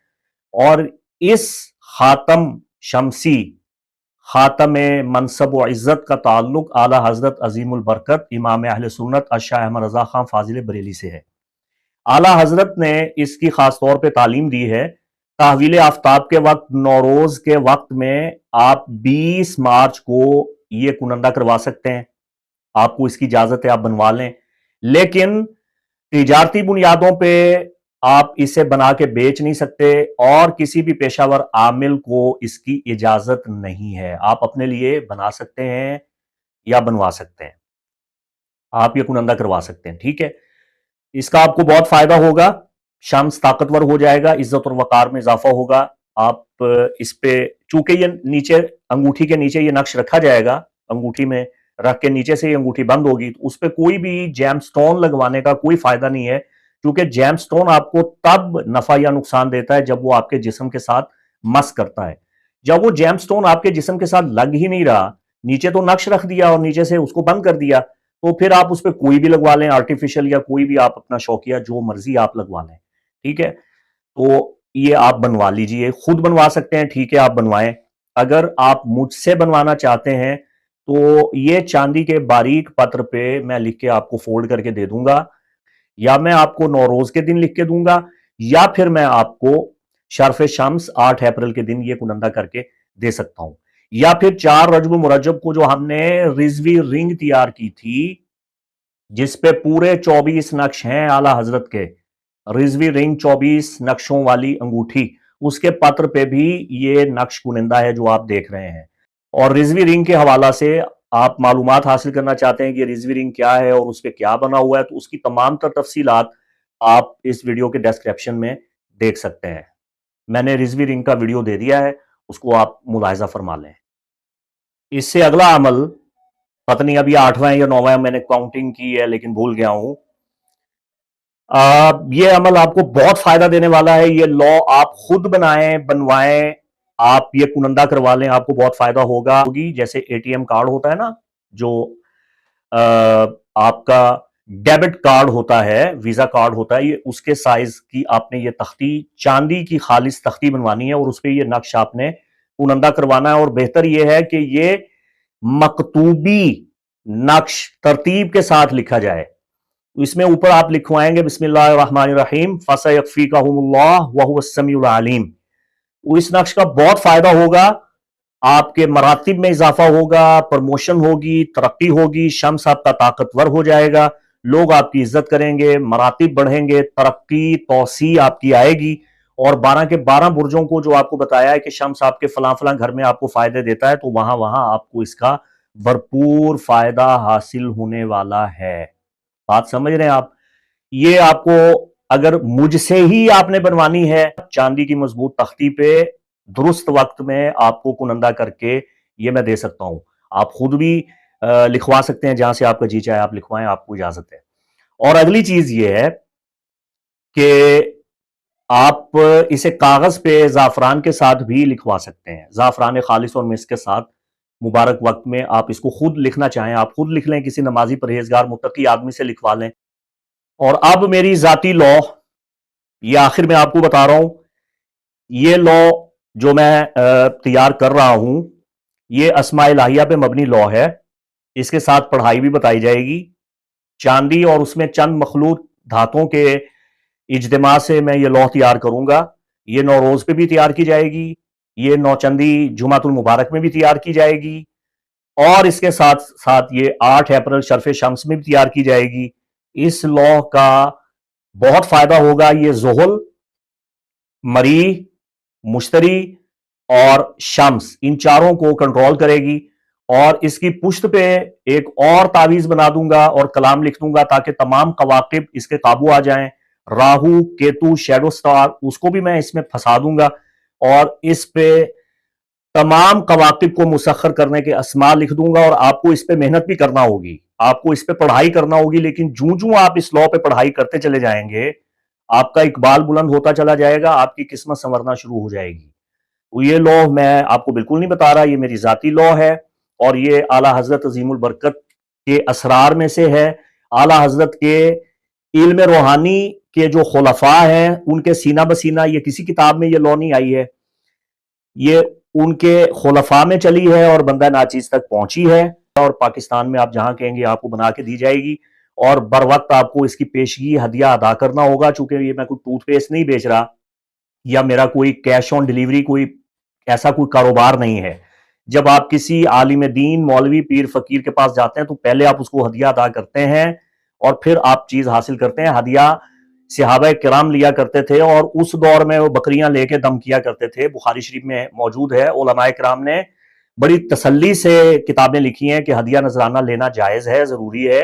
और इस खातम शमसी, खातम मनसब व इज़्ज़त का ताल्लुक आला हजरत अजीमुल बरकत इमाम अहले सुन्नत शाह अहमद रजा खान फाजिल बरेली से है। आला हजरत ने इसकी खास तौर पे तालीम दी है। तहवील आफ्ताब के वक्त, नौरोज के वक्त में आप 20 मार्च को ये कुनंदा करवा सकते हैं, आपको इसकी इजाजत है, आप बनवा लें। लेकिन तिजारती बुनियादों पे आप इसे बना के बेच नहीं सकते और किसी भी पेशावर आमिल को इसकी इजाजत नहीं है। आप अपने लिए बना सकते हैं या बनवा सकते हैं, आप ये कुनंदा करवा सकते हैं। ठीक है, इसका आपको बहुत फायदा होगा, शम्स ताकतवर हो जाएगा, इज्जत और वकार में इजाफा होगा। आप इस पे, चूंकि ये नीचे अंगूठी के नीचे ये नक्श रखा जाएगा, अंगूठी में रख के नीचे से ये अंगूठी बंद होगी, तो उस पर कोई भी जैम स्टोन लगवाने का कोई फायदा नहीं है, क्योंकि जैम स्टोन आपको तब नफा या नुकसान देता है जब वो आपके जिस्म के साथ मस करता है। जब वो जैम स्टोन आपके जिस्म के साथ लग ही नहीं रहा, नीचे तो नक्श रख दिया और नीचे से उसको बंद कर दिया, तो फिर आप उस पर कोई भी लगवा लें, आर्टिफिशियल या कोई भी आप अपना शौकिया जो मर्जी आप लगवा लें। ठीक है, तो ये आप बनवा लीजिए, खुद बनवा सकते हैं, ठीक है, आप बनवाएं। अगर आप मुझसे बनवाना चाहते हैं तो ये चांदी के बारीक पत्र पे मैं लिख के आपको फोल्ड करके दे दूंगा, या मैं आपको नौरोज के दिन लिख के दूंगा, या फिर मैं आपको शर्फ शम्स 8 अप्रैल के दिन ये कुनंदा करके दे सकता हूं। या फिर 4 रजब मुरज्जब को जो हमने रिजवी रिंग तैयार की थी, जिस पे पूरे 24 नक्श हैं आला हजरत के, रिजवी रिंग 24 नक्शों वाली अंगूठी, उसके पत्र पे भी ये नक्श कुनिंदा है जो आप देख रहे हैं। और रिजवी रिंग के हवाला से आप मालूमात हासिल करना चाहते हैं कि रिजवी रिंग क्या है और उस पर क्या बना हुआ है, तो उसकी तमाम तर तफसीलात आप इस वीडियो के डिस्क्रिप्शन में देख सकते हैं। मैंने रिजवी रिंग का वीडियो दे दिया है, उसको आप मुलाहिजा फरमा लें। इससे अगला अमल, पता नहीं अभी 8वां या 9वां मैंने काउंटिंग की है लेकिन भूल गया हूं। ये अमल आपको बहुत फायदा देने वाला है। ये लॉ आप खुद बनाएं, बनवाएं, आप ये कुनंदा करवा लें, आपको बहुत फायदा होगा। जैसे एटीएम कार्ड होता है ना, जो आपका डेबिट कार्ड होता है, वीजा कार्ड होता है, ये उसके साइज की आपने ये तख्ती, चांदी की खालिस तख्ती बनवानी है और उस पर ये नक्श आपने कुनंदा करवाना है। और बेहतर ये है कि ये मकतूबी नक्श तरतीब के साथ लिखा जाए। इसमें ऊपर आप लिखवाएंगे बिस्मिल्लाहिर्रहमानिर्रहीम फसयकफीकहुमुल्लाह व हुवस समीउल अलीम। इस नक्श का बहुत फायदा होगा, आपके मरातिब में इजाफा होगा, प्रमोशन होगी, तरक्की होगी, शम्स आपका ताकतवर हो जाएगा, लोग आपकी इज्जत करेंगे, मरातिब बढ़ेंगे, तरक्की तौसी आपकी आएगी। और 12 के 12 बुर्जों को जो आपको बताया है कि शम्स आपके फलां फलां घर में आपको फायदे देता है, तो वहां वहां आपको इसका भरपूर फायदा हासिल होने वाला है। बात समझ रहे हैं आप? ये आपको अगर मुझसे ही आपने बनवानी है, चांदी की मजबूत तख्ती पे दुरुस्त वक्त में आपको कुनंदा करके ये मैं दे सकता हूं। आप खुद भी लिखवा सकते हैं, जहां से आपका जी चाहे आप लिखवाएं, आपको इजाजत है। और अगली चीज ये है कि आप इसे कागज पे जाफरान के साथ भी लिखवा सकते हैं, जाफरान खालिस और मिस्क के साथ। मुबारक वक्त में आप इसको खुद लिखना चाहें, आप खुद लिख लें, किसी नमाजी परहेजगार मुत्तकी आदमी से लिखवा लें। और अब मेरी जाती लॉ, ये आखिर में आपको बता रहा हूं, ये लॉ जो मैं तैयार कर रहा हूं, ये अस्मा इलाहिया पे मबनी लॉ है। इसके साथ पढ़ाई भी बताई जाएगी। चांदी और उसमें चंद मखलूत धातुओं के इज्तिमा से मैं ये लॉ तैयार करूंगा। ये नौरोज पे भी तैयार की जाएगी, ये नौचंदी जुमातुल मुबारक में भी तैयार की जाएगी, और इसके साथ साथ ये 8 अप्रैल शर्फ शम्स में भी तैयार की जाएगी। इस लॉ का बहुत फायदा होगा। ये ज़ुहुल, मरी, मुश्तरी और शम्स, इन चारों को कंट्रोल करेगी। और इसकी पुश्त पे एक और तावीज बना दूंगा और कलाम लिख दूंगा ताकि तमाम कवाकिब इसके काबू आ जाएं। राहु, केतु, शैडो स्टार, उसको भी मैं इसमें फंसा दूंगा। और इस पे तमाम कवाकिब को मुसख्खर करने के अस्मा लिख दूंगा। और आपको इस पे मेहनत भी करना होगी, आपको इस पे पढ़ाई करना होगी। लेकिन जूं जूं आप इस लॉ पे पढ़ाई करते चले जाएंगे, आपका इकबाल बुलंद होता चला जाएगा, आपकी किस्मत संवरना शुरू हो जाएगी। तो ये लॉ मैं आपको बिल्कुल नहीं बता रहा, ये मेरी जाती लॉ है और ये आला हजरत अजीमुल बरकत के असरार में से है। आला हजरत के इल्म रूहानी के जो खुलफा हैं, उनके सीना बसीना, ये किसी किताब में ये लॉ नहीं आई है, ये उनके खुलफा में चली है और बंदा नाचीज तक पहुंची है। और पाकिस्तान में आप जहां कहेंगे आपको बना के दी जाएगी और बर वक्त आपको इसकी पेशगी हदिया अदा करना होगा। चूंकि ये मैं कोई टूथपेस्ट नहीं बेच रहा या मेरा कोई कैश ऑन डिलीवरी कोई ऐसा कोई कारोबार नहीं है। जब आप किसी आलिम दीन, मौलवी, पीर, फकीर के पास जाते हैं तो पहले आप उसको हदिया अदा करते हैं और फिर आप चीज हासिल करते हैं। हदिया सहाबा किराम लिया करते थे और उस दौर में वो बकरियां लेके दम किया करते थे। बुखारी शरीफ में मौजूद है। उलमाए किराम ने बड़ी तसल्ली से किताबें लिखी हैं कि हदिया नजराना लेना जायज है, जरूरी है,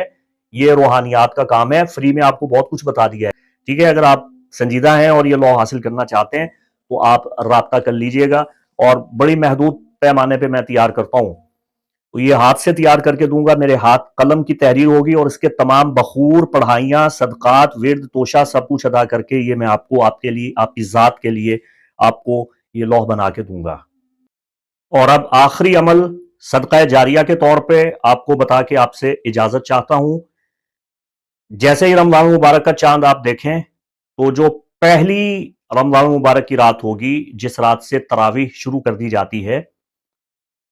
ये रूहानियात का काम है। फ्री में आपको बहुत कुछ बता दिया है। ठीक है, अगर आप संजीदा हैं और ये लॉ हासिल करना चाहते हैं तो आप राब्ता कर लीजिएगा। और बड़ी महदूद पैमाने पे मैं तैयार करता हूं, तो ये हाथ से तैयार करके दूंगा, मेरे हाथ कलम की तहरीर होगी और इसके तमाम बखूर, पढ़ाइयाँ, सदकात, विर्द, तोशा सब कुछ अदा करके ये मैं आपको, आपके लिए, आपकी जात के लिए आपको ये लौह बना के दूंगा। और अब आखिरी अमल सदका जारिया के तौर पे आपको बता के आपसे इजाजत चाहता हूं। जैसे ही रमजान मुबारक का चांद आप देखें तो जो पहली रमजान मुबारक की रात होगी, जिस रात से तरावीह शुरू कर दी जाती है,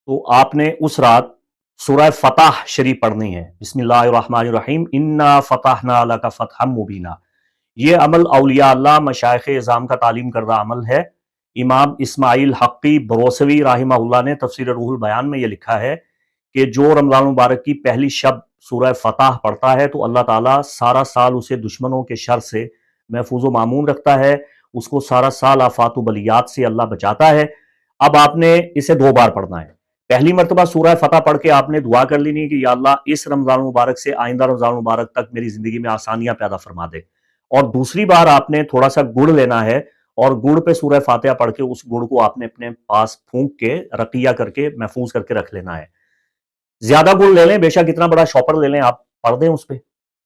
तो आपने उस रात सूरह फतह शरीफ पढ़नी है। बिस्मिल्लाहिर्रहमानिर्रहीम, इन्ना फतहना लका फतहम मुबीना। ये अमल औलिया अल्लाह मशाइख इज़ाम का तालीम करदा अमल है। इमाम इस्माइल हक्की बरोसवी राहिमहुल्लाह ने तफसीर रूहुल बयान में ये लिखा है कि जो रमज़ान मुबारक की पहली शब सूरह फतह पढ़ता है तो अल्लाह ताला सारा साल उसे दुश्मनों के शर से महफूज व मामून रखता है, उसको सारा साल आफात व बलियात से अल्लाह बचाता है। अब आपने इसे 2 बार पढ़ना है। पहली मरतबा सूरह फतह पढ़ के आपने दुआ कर लेनी है कि या अल्लाह इस रमज़ान मुबारक से आइंदा रमज़ान मुबारक तक मेरी ज़िंदगी में आसानियाँ पैदा फरमा दे। और दूसरी बार आपने थोड़ा सा गुड़ लेना है और गुड़ पे सूरह फातिहा पढ़ के उस गुड़ को आपने अपने पास फूंक के रकिया करके महफूज करके रख लेना है। ज्यादा गुड़ ले लें, बेशक इतना बड़ा शॉपर ले लें, आप पढ़ दें उस पर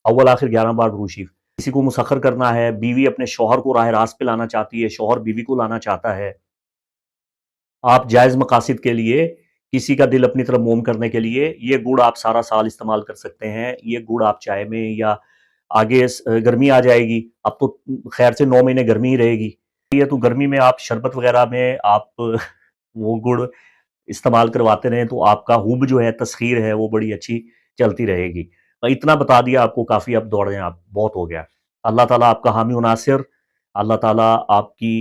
अव्वल आखिर 11 बार दुरूद शरीफ। किसी को मुसखर करना है, बीवी अपने शौहर को राह रास्त पे लाना चाहती है, शौहर बीवी को लाना चाहता है, आप जायज मकासिद के लिए किसी का दिल अपनी तरफ मोम करने के लिए ये गुड़ आप सारा साल इस्तेमाल कर सकते हैं। ये गुड़ आप चाय में, या आगे गर्मी आ जाएगी, अब तो खैर से 9 महीने गर्मी ही रहेगी, ये तो गर्मी में आप शरबत वगैरह में आप वो गुड़ इस्तेमाल करवाते रहें तो आपका हुब जो है, तस्खीर है, वो बड़ी अच्छी चलती रहेगी। तो इतना बता दिया आपको, काफ़ी, अब दौड़ रहे हैं आप, बहुत हो गया। अल्लाह ताला आपका हामी व नासिर, अल्लाह ताला आपकी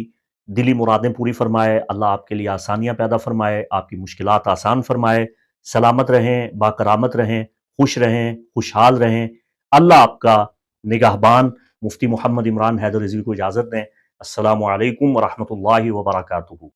दिली मुरादें पूरी फरमाए, अल्लाह आपके लिए आसानियाँ पैदा फरमाए, आपकी मुश्किलात आसान फरमाए। सलामत रहें, बाकरामत रहें, खुश रहें, खुशहाल रहें। अल्लाह आपका निगाहबान। मुफ्ती मोहम्मद इमरान हैदर रिजवी को इजाज़त दें। अस्सलामु अलैकुम व रहमतुल्लाहि व बरकातुहू।